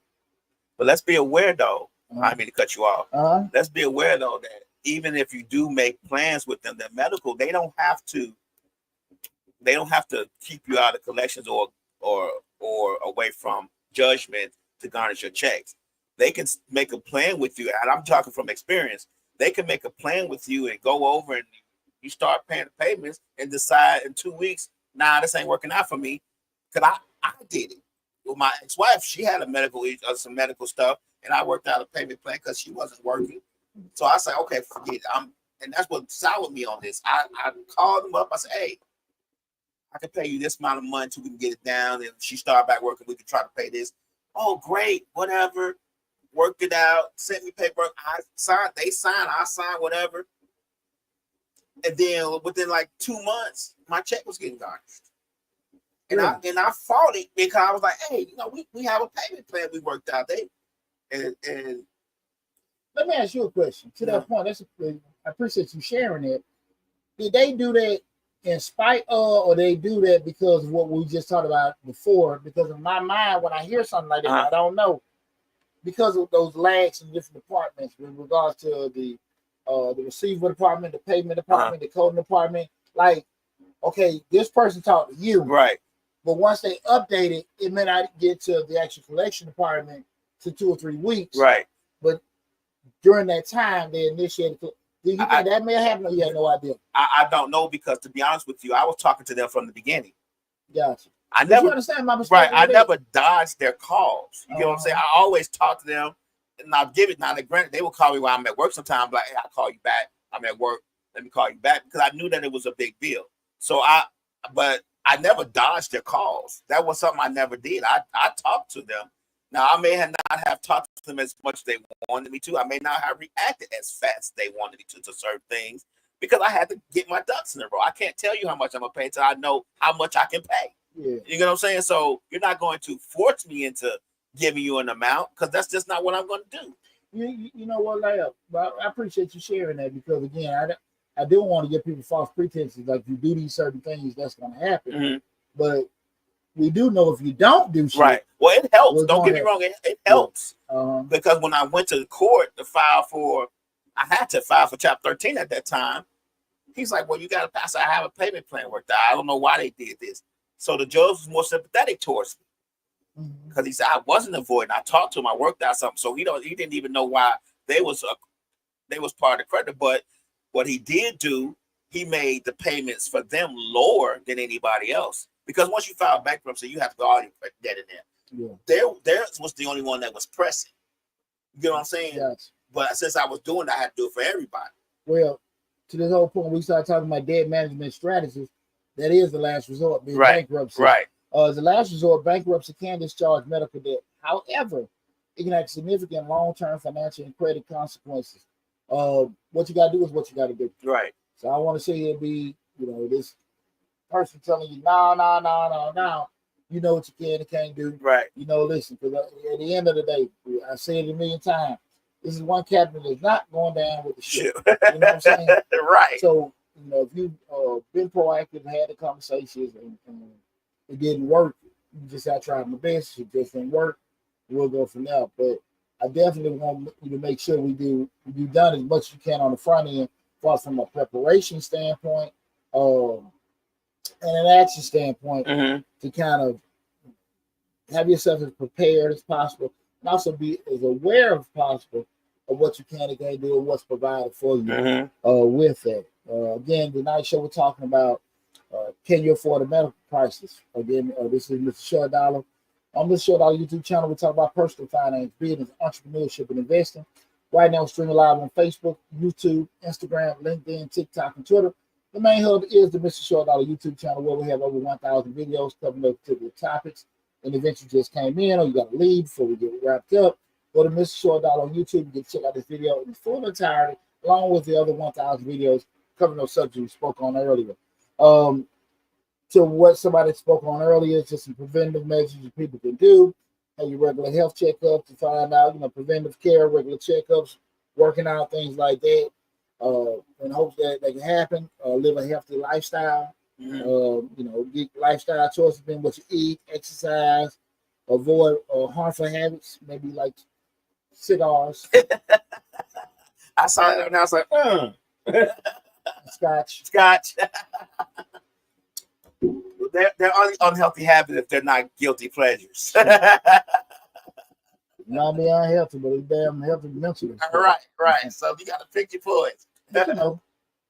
But let's be aware, though. I mean to cut you off. Let's be aware, though, that even if you do make plans with them, that medical, they don't have to keep you out of collections or away from judgment to garnish your checks. They can make a plan with you, and I'm talking from experience. They can make a plan with you and go over and you start paying the payments and decide in 2 weeks, nah, this ain't working out for me. Because I did it. With my ex-wife, she had some medical stuff, and I worked out a payment plan because she wasn't working. So I said, okay, forget it. And that's what soured me on this. I called them up. I said, hey, I can pay you this amount of money until we can get it down. And if she started back working, we can try to pay this. Oh, great, whatever. Worked it out, sent me paperwork. I signed, they signed, I signed, whatever. And then within like 2 months, my check was getting garnished. And I fought it because I was like, hey, you know, we have a payment plan we worked out. And let me ask you a question. To that point, I appreciate you sharing it. Did they do that in spite of, or they do that because of what we just talked about before? Because in my mind, when I hear something like that, I don't know. Because of those lags in different departments with regards to the receiver department, the payment department, the coding department. Like, okay, this person talked to you, right? But once they update it, it may not get to the actual collection department to 2 or 3 weeks, right? But during that time, they initiated. Do you think that may happen, or you have no idea? I don't know, because to be honest with you, I was talking to them from the beginning. Gotcha. You understand my perspective? Right. I never dodged their calls. You know what I'm saying? I always talk to them, and I'll give it. Now, granted, they will call me while I'm at work sometimes, like, hey, I'll call you back. I'm at work. Let me call you back, because I knew that it was a big deal. So but I never dodged their calls. That was something I never did. I talked to them. Now, I may not have talked to them as much as they wanted me to. I may not have reacted as fast as they wanted me to certain things, because I had to get my ducks in a row. I can't tell you how much I'm going to pay until I know how much I can pay. Yeah. You know what I'm saying? So you're not going to force me into giving you an amount, because that's just not what I'm going to do. You know what, I appreciate you sharing that, because again, I do want to give people false pretenses. Like, if you do these certain things, that's going to happen. But we do know if you don't do shit. Right. Well, it helps. Don't get me wrong. It helps. Because when I went to the court to I had to file for Chapter 13 at that time. He's like, well, you got to pass. I have a payment plan worked out. I don't know why they did this. So the judge was more sympathetic towards me, because he said I wasn't avoiding. I talked to him. I worked out something. So he didn't even know why they was part of the credit. But what he did do, he made the payments for them lower than anybody else. Because once you file bankruptcy, you have to go all your debt in there. Yeah. Theirs was the only one that was pressing. You know what I'm saying? Yes. But since I was doing it, I had to do it for everybody. Well, to this whole point, we started talking about debt management strategies. That is the last resort, being bankruptcy. Right. As a last resort, bankruptcy can discharge medical debt. However, it can have significant long-term financial and credit consequences. What you got to do is what you got to do. Right. So I want to say it'd be, this person telling you, no, you know what you can and can't do. Right. You know, listen, because at the end of the day, I said it a million times, this is one captain that's not going down with the ship. You know what I'm saying? Right. So, you know, if you've been proactive, had the conversations, and it didn't work, you just got to try my best. It just didn't work. We'll go from there. But I definitely want you to make sure you've done as much as you can on the front end, far from a preparation standpoint, and an action standpoint, to kind of have yourself as prepared as possible, and also be as aware as possible of what you can and can't do and what's provided for you with that. Again, tonight's show we're talking about can you afford a medical crisis? Again, this is Mr. Short Dollar. On this Short Dollar YouTube channel, we talk about personal finance, business, entrepreneurship, and investing. Right now, we're streaming live on Facebook, YouTube, Instagram, LinkedIn, TikTok, and Twitter. The main hub is the Mr. Short Dollar YouTube channel, where we have over 1,000 videos covering those particular topics. And events you just came in, or you got to leave before we get wrapped up, go to Mr. Short Dollar on YouTube and get to check out this video in full entirety, along with the other 1,000 videos covering those subjects we spoke on earlier. To what somebody spoke on earlier, just some preventive measures that people can do. Have your regular health checkup to find out, preventive care, regular checkups, working out, things like that. In hopes that they can happen. Live a healthy lifestyle. Get lifestyle choices, being what you eat, exercise, avoid harmful habits, maybe like cigars. I saw that and I was like, Scotch. They're only unhealthy habits if they're not guilty pleasures. Not be unhealthy, but it's damn healthy mentally. Right. So you got to pick your poison.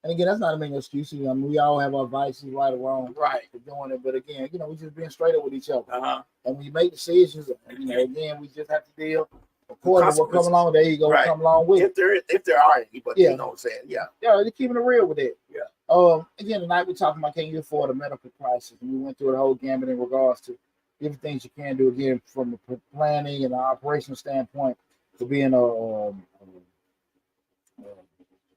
And again, that's not a main excuse. We all have our vices, right or wrong, for doing it. But again, we just being straight up with each other. And we make decisions. Again, we just have to deal according to what comes along. There you go. What come along with it. If there are any, but you know what I'm saying. Yeah, they're keeping it real with it. Yeah. Again, tonight we're talking about can you afford a medical crisis, and we went through the whole gamut in regards to different things you can do. Again, from a planning and an operational standpoint, to being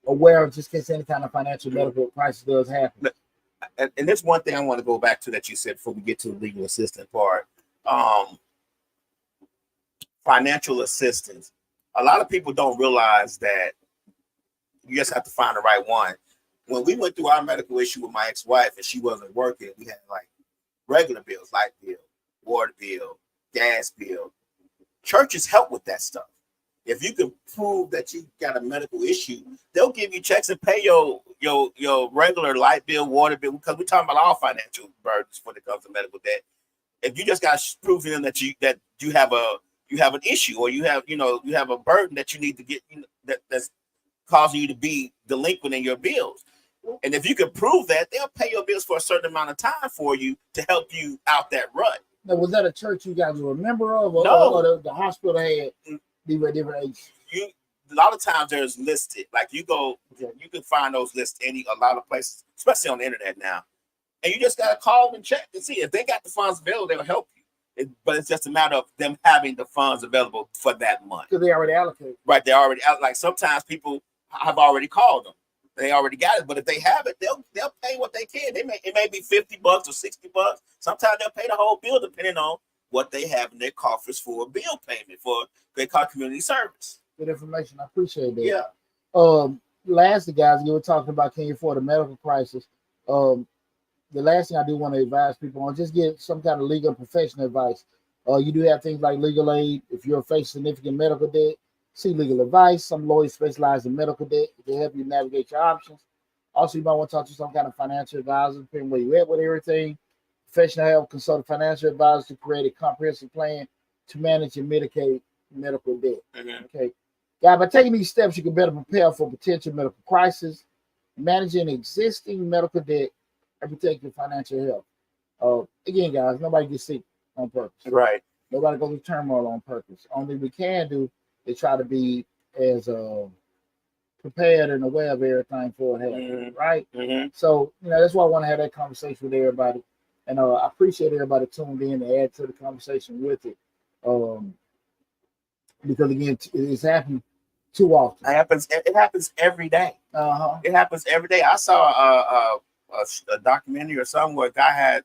aware of just in case any kind of financial medical crisis does happen. And there's one thing I want to go back to that you said before we get to the legal assistance part. Financial assistance. A lot of people don't realize that you just have to find the right one. When we went through our medical issue with my ex-wife and she wasn't working, we had like regular bills, light bill, water bill, gas bill. Churches help with that stuff. If you can prove that you got a medical issue, they'll give you checks and pay your regular light bill, water bill, because we're talking about all financial burdens when it comes to medical debt. If you just got to prove to them that you have an issue, or you have a burden that you need to get, that's causing you to be delinquent in your bills. And if you can prove that, they'll pay your bills for a certain amount of time for you to help you out that rut. Now, was that a church you guys were a member of, or, no. or the hospital had different ages? A lot of times there's listed. Like you can find those lists a lot of places, especially on the internet now. And you just gotta call them and check to see if they got the funds available. They'll help you. But it's just a matter of them having the funds available for that month. Because they already allocated. Right, they already out. Like sometimes people have already called them. They already got it, but if they have it, they'll pay what they can. It may be $50 or $60. Sometimes they'll pay the whole bill depending on what they have in their coffers for a bill payment for they call community service. Good information. I appreciate that. Yeah. Lastly, guys, you were talking about can you afford a medical crisis. The last thing I do want to advise people on, just get some kind of legal and professional advice. You do have things like legal aid. If you're facing significant medical debt, see legal advice. Some lawyers specialize in medical debt to help you navigate your options. Also, you might want to talk to some kind of financial advisor, depending where you're at with everything. Professional help, consult a financial advisor to create a comprehensive plan to manage and mitigate medical debt. Okay. Yeah, by taking these steps, you can better prepare for potential medical crisis, managing existing medical debt, and protect your financial health. Again, guys, nobody gets sick on purpose. Right. Nobody goes through turmoil on purpose. Only we can do is try to be as prepared and aware of everything for it happening, right? So, that's why I want to have that conversation with everybody. And I appreciate everybody tuned in to add to the conversation with it. Because, again, it's happening too often. It happens every day. It happens every day. I saw a documentary or something where a guy had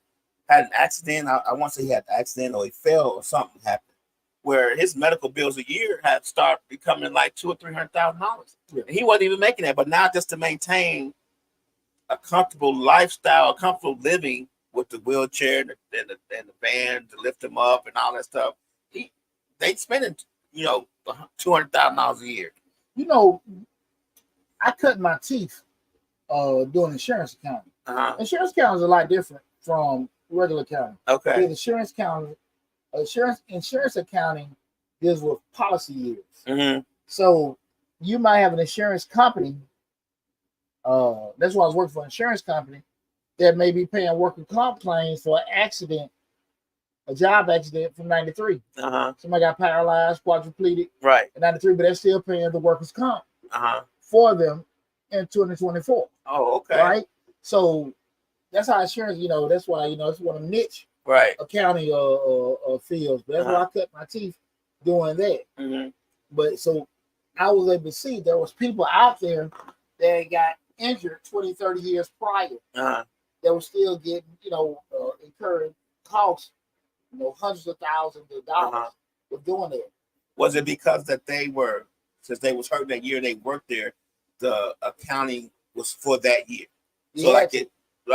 an accident. I want to say he had an accident or he fell or something happened, where his medical bills a year had started becoming like $200,000 or $300,000. Yeah. He wasn't even making that, but now just to maintain a comfortable lifestyle, a comfortable living with the wheelchair and the van to lift him up and all that stuff, they spending $200,000 a year. You know, I cut my teeth doing insurance accounting. Insurance accounting is a lot different from regular accounting. Okay. Because insurance accounting deals with policy years. Mm-hmm. So you might have an insurance company. That's why I was working for an insurance company that may be paying workers' comp claims for an accident, a job accident from '93. Somebody got paralyzed, quadriplegic, right, in '93, but they're still paying the workers' comp for them in 2024. Oh, okay. Right. So that's how insurance. That's why it's one of the niche accounting fields. But that's why I cut my teeth doing that. Mm-hmm. But so I was able to see there was people out there that got injured 20, 30 years prior that were still getting, incurring costs, hundreds of thousands of dollars for doing that. Was it because that since they was hurt that year they worked there, the accounting was for that year? So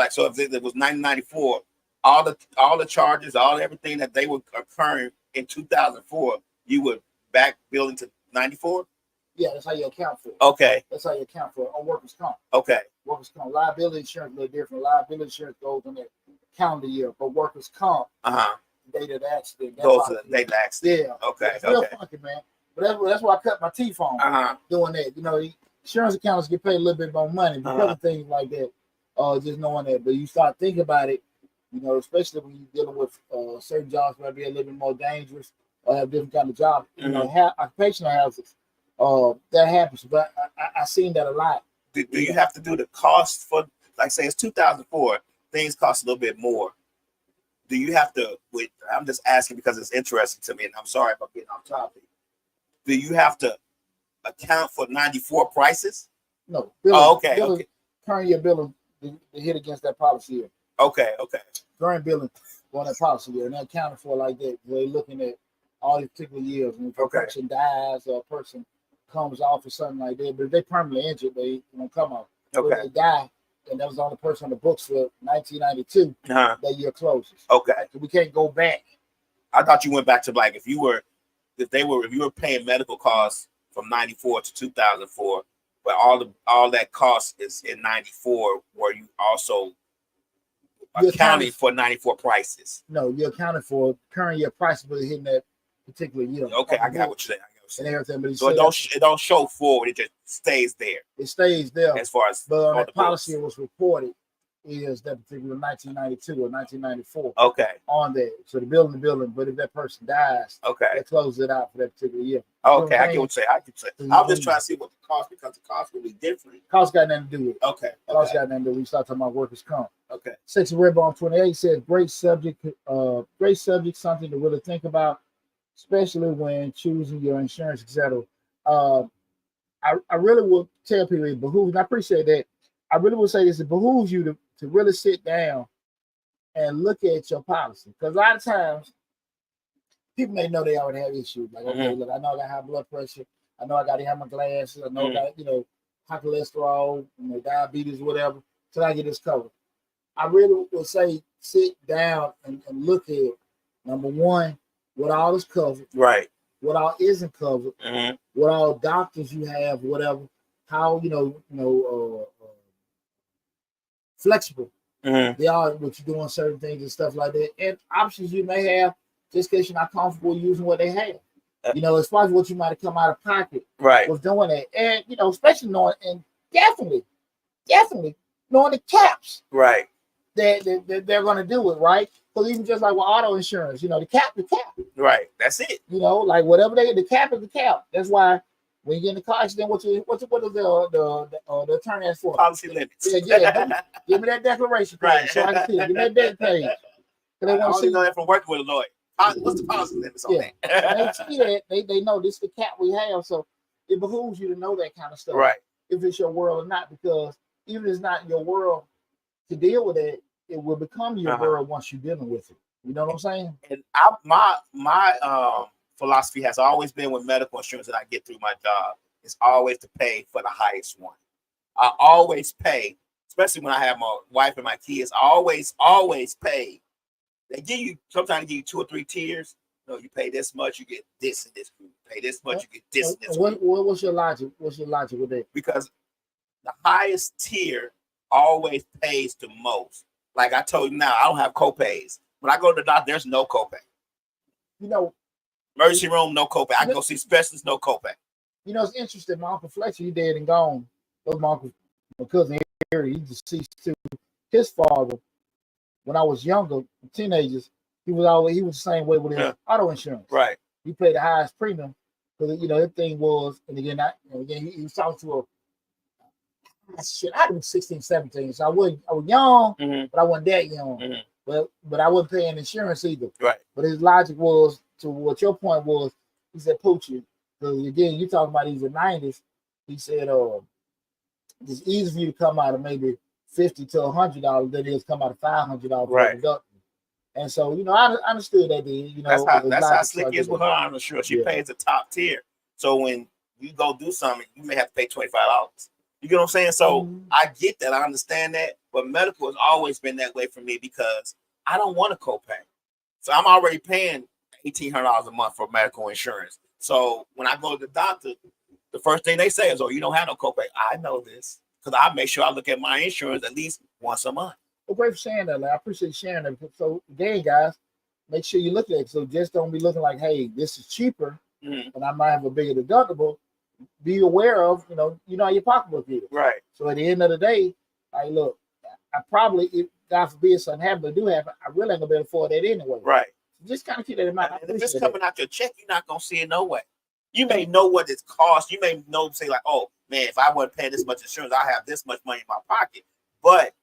so if it was 1994, all the charges, everything that they were occurring in 2004, you would back billing to 94? Yeah, that's how you account for it. Okay. That's how you account for it on workers' comp. Okay. Workers' comp. Liability insurance is a little different. Liability insurance goes on that calendar year, but workers' comp, date of the accident. Goes to the date of the accident. Yeah. Okay. It's real funky, man. But that's why I cut my teeth on doing that. Insurance accountants get paid a little bit more money because of things like that. Just knowing that. But you start thinking about it, especially when you're dealing with certain jobs might be a little bit more dangerous or have different kind of jobs. Occupational hazards. That happens, but I seen that a lot. Do you have to do the cost for, like, say it's 2004, things cost a little bit more? Do you have to? I'm just asking because it's interesting to me, and I'm sorry if I'm getting off topic. Do you have to account for 94 prices? No. Okay. Current year billing to hit against that policy year. Okay. Current billing on that policy year, and they're accounted for like that. They're looking at all these particular years. And if a person dies or a person comes off or something like that, but if they permanently injured, they won't come off. Okay. If they die, and that was the only person on the books for 1992, that year closes. Okay. So we can't go back. I thought you went back to like if you were paying medical costs from 94 to 2004, but all that cost is in 94, where you also accounted for 94 prices. No, you accounted for current year prices, but hitting that particular year. Okay, I got what you're saying. And everything, but so it don't show forward; it just stays there. It stays there as far as. But on the policy it was reported is that particular 1992 or 1994. Okay. On that, so the building, but if that person dies, that closes it out for that particular year. Okay, I get what you're saying. I'm just trying to see what the cost, because the cost will be different. Cost got nothing to do with it. Okay. Cost got nothing to do with it. We start talking about workers' comp. Okay. 6 Redbone 28 says great subject, something to really think about, especially when choosing your insurance, etc. I really will tell people it behooves, and I appreciate that. I really will say this: it behooves you to really sit down and look at your policy, because a lot of times people may know they already have issues. Like, okay, look, I know I got high blood pressure. I know I got to have my glasses. I know I got high cholesterol, diabetes, whatever. Till I get this covered. I really will say sit down and look at it. Number one, what all is covered, right? What all isn't covered, what all doctors you have, whatever. How flexible they are with you doing certain things and stuff like that, and options you may have just in case you're not comfortable using what they have. As far as what you might have come out of pocket, with doing that, and especially knowing, and definitely knowing the caps, right? That they're going to do it, right? Because even just like with auto insurance, the cap, right? That's it. Like whatever the cap is the cap. That's why when you get in the car accident, what is the attorney ask for? Policy limits. Yeah. Give me that declaration page, right? So I can see it. Give me that deck page. I only know that from working with a lawyer. What's the policy limits on that? They see that. They know this is the cap we have, so it behooves you to know that kind of stuff, right? If it's your world or not, because even if it's not your world, to deal with it, it will become your burden once you're dealing with it. You know what I'm saying? And my philosophy has always been with medical insurance that I get through my job is always to pay for the highest one. I always pay, especially when I have my wife and my kids. I always pay. They give you sometimes give you 2 or 3 tiers. You know, you pay this much, you get this and this group. Pay this much, you get this and this group. What's your logic? What's your logic with that? Because the highest tier always pays the most. Like I told you now, I don't have copays. When I go to the doctor, there's no copay. You know, emergency room, no copay. I can go see specialists, no copay. You know, it's interesting. My Uncle Fletcher, he dead and gone. That was my cousin Harry. He deceased too. His father, when I was younger, teenagers, he was the same way with his auto insurance. Right. He paid the highest premium because that thing was, and again, he was talking to I was 16, 17, so I was young, but I wasn't that young. But I wasn't paying insurance either. Right. But his logic was, to what your point was, he said, Poochie, because again, you talking about these in the 90s, he said, it's easy for you to come out of maybe $50 to $100 than it is come out of $500 right. deductible. And so, I understood that then, that's how Slick is with her insurance. She pays the top tier. So when you go do something, you may have to pay $25. You get what I'm saying? So I get that. I understand that. But medical has always been that way for me because I don't want a copay. So I'm already paying $1,800 a month for medical insurance. So when I go to the doctor, the first thing they say is, "Oh, you don't have no copay." I know this because I make sure I look at my insurance at least once a month. Well, great for sharing that. I appreciate you sharing that. So again, guys, make sure you look at it. So just don't be looking like, "Hey, this is cheaper, and I might have a bigger deductible." Be aware of, how your pocketbook is. Right. So at the end of the day, look, I probably, if God forbid something happens, but do happen, I really ain't gonna be able to afford that anyway. Right. So just kind of keep that in mind. And if it's coming out your check, you're not gonna see it no way. You may know what it costs. You may know, say like, "Oh man, if I wasn't paying this much insurance, I have this much money in my pocket." But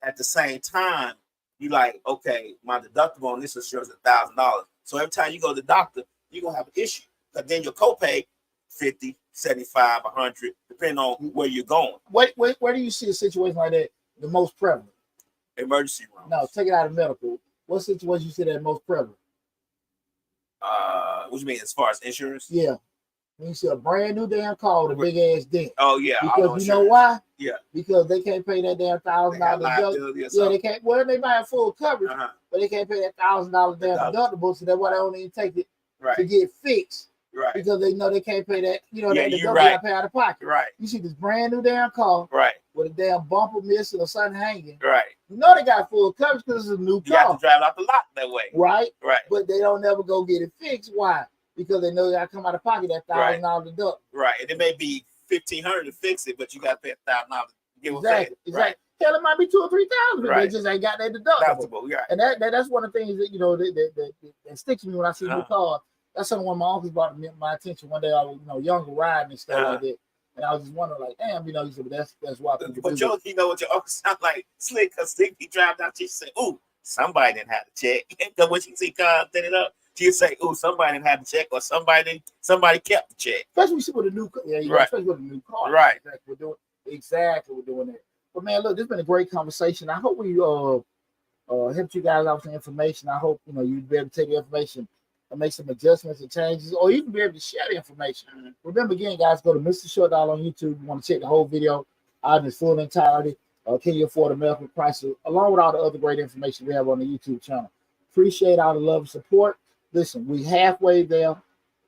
at the same time, you like, okay, my deductible on this insurance is $1,000. So every time you go to the doctor, you're gonna have an issue. But then your copay, 50, 75, 100, depending on where you're going. Where do you see a situation like that the most prevalent? Emergency room. No, take it out of medical. What situation you see that most prevalent? What you mean as far as insurance? Yeah. When you see a brand new damn car with a big ass dent. Oh yeah. Because you know why? Yeah. Because they can't pay that damn $1,000. Yeah, they can't. Well, they might have full coverage, but they can't pay that $1,000 damn deductible, so that's why they don't even take it to get fixed. Right. Because they know they can't pay that, that you're right. Pay out of pocket. Right. You see this brand new damn car. Right. With a damn bumper missing or something hanging. Right. You know they got full coverage because it's a new car. You have to drive out the lot that way. Right. Right. But they don't never go get it fixed. Why? Because they know they got to come out of pocket that $1,000 deduct. Right. And it may be $1,500 to fix it, but you got to pay $1,000 to get it fixed. Exactly. Right. Hell, it might be $2,000 or $3,000, but they just ain't got that deductible. Right. And that's one of the things that that sticks to me when I see new cars. That's something when my uncles brought my attention one day. I was younger riding and stuff like that, and I was just wondering like, damn, he said, but that's why. But what your uncle sound like Slick, because Slick he drive down, she said, "Ooh, somebody didn't have to check." Because when she see cars set it up, she'd say, "Ooh, somebody didn't have to check," or somebody kept the check. Especially with a new car, especially with a new car. Right. We're doing that. But man, look, this has been a great conversation. I hope we helped you guys out with some information. I hope you'd be able to take the information and make some adjustments and changes, or even be able to share the information. Remember, again, guys, go to Mr. Short Dollar on YouTube. You want to check the whole video out in its full entirety. Can you afford a medical crisis? Along with all the other great information we have on the YouTube channel. Appreciate all the love and support. Listen, we halfway there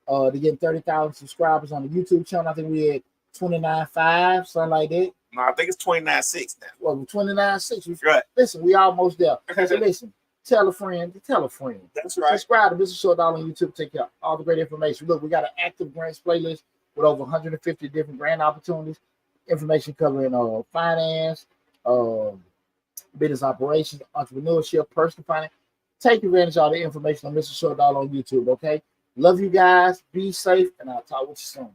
to getting 30,000 subscribers on the YouTube channel. I think we had 29.5, something like that. No, I think it's 29.6 now. Well, 29.6. Right. Listen, we almost there. So listen. Tell a friend to tell a friend. That's right. Subscribe to Mr. Short Dollar on YouTube. Take out all the great information. Look, we got an active grants playlist with over 150 different grant opportunities. Information covering finance, business operations, entrepreneurship, personal finance. Take advantage of all the information on Mr. Short Dollar on YouTube, okay? Love you guys. Be safe, and I'll talk with you soon.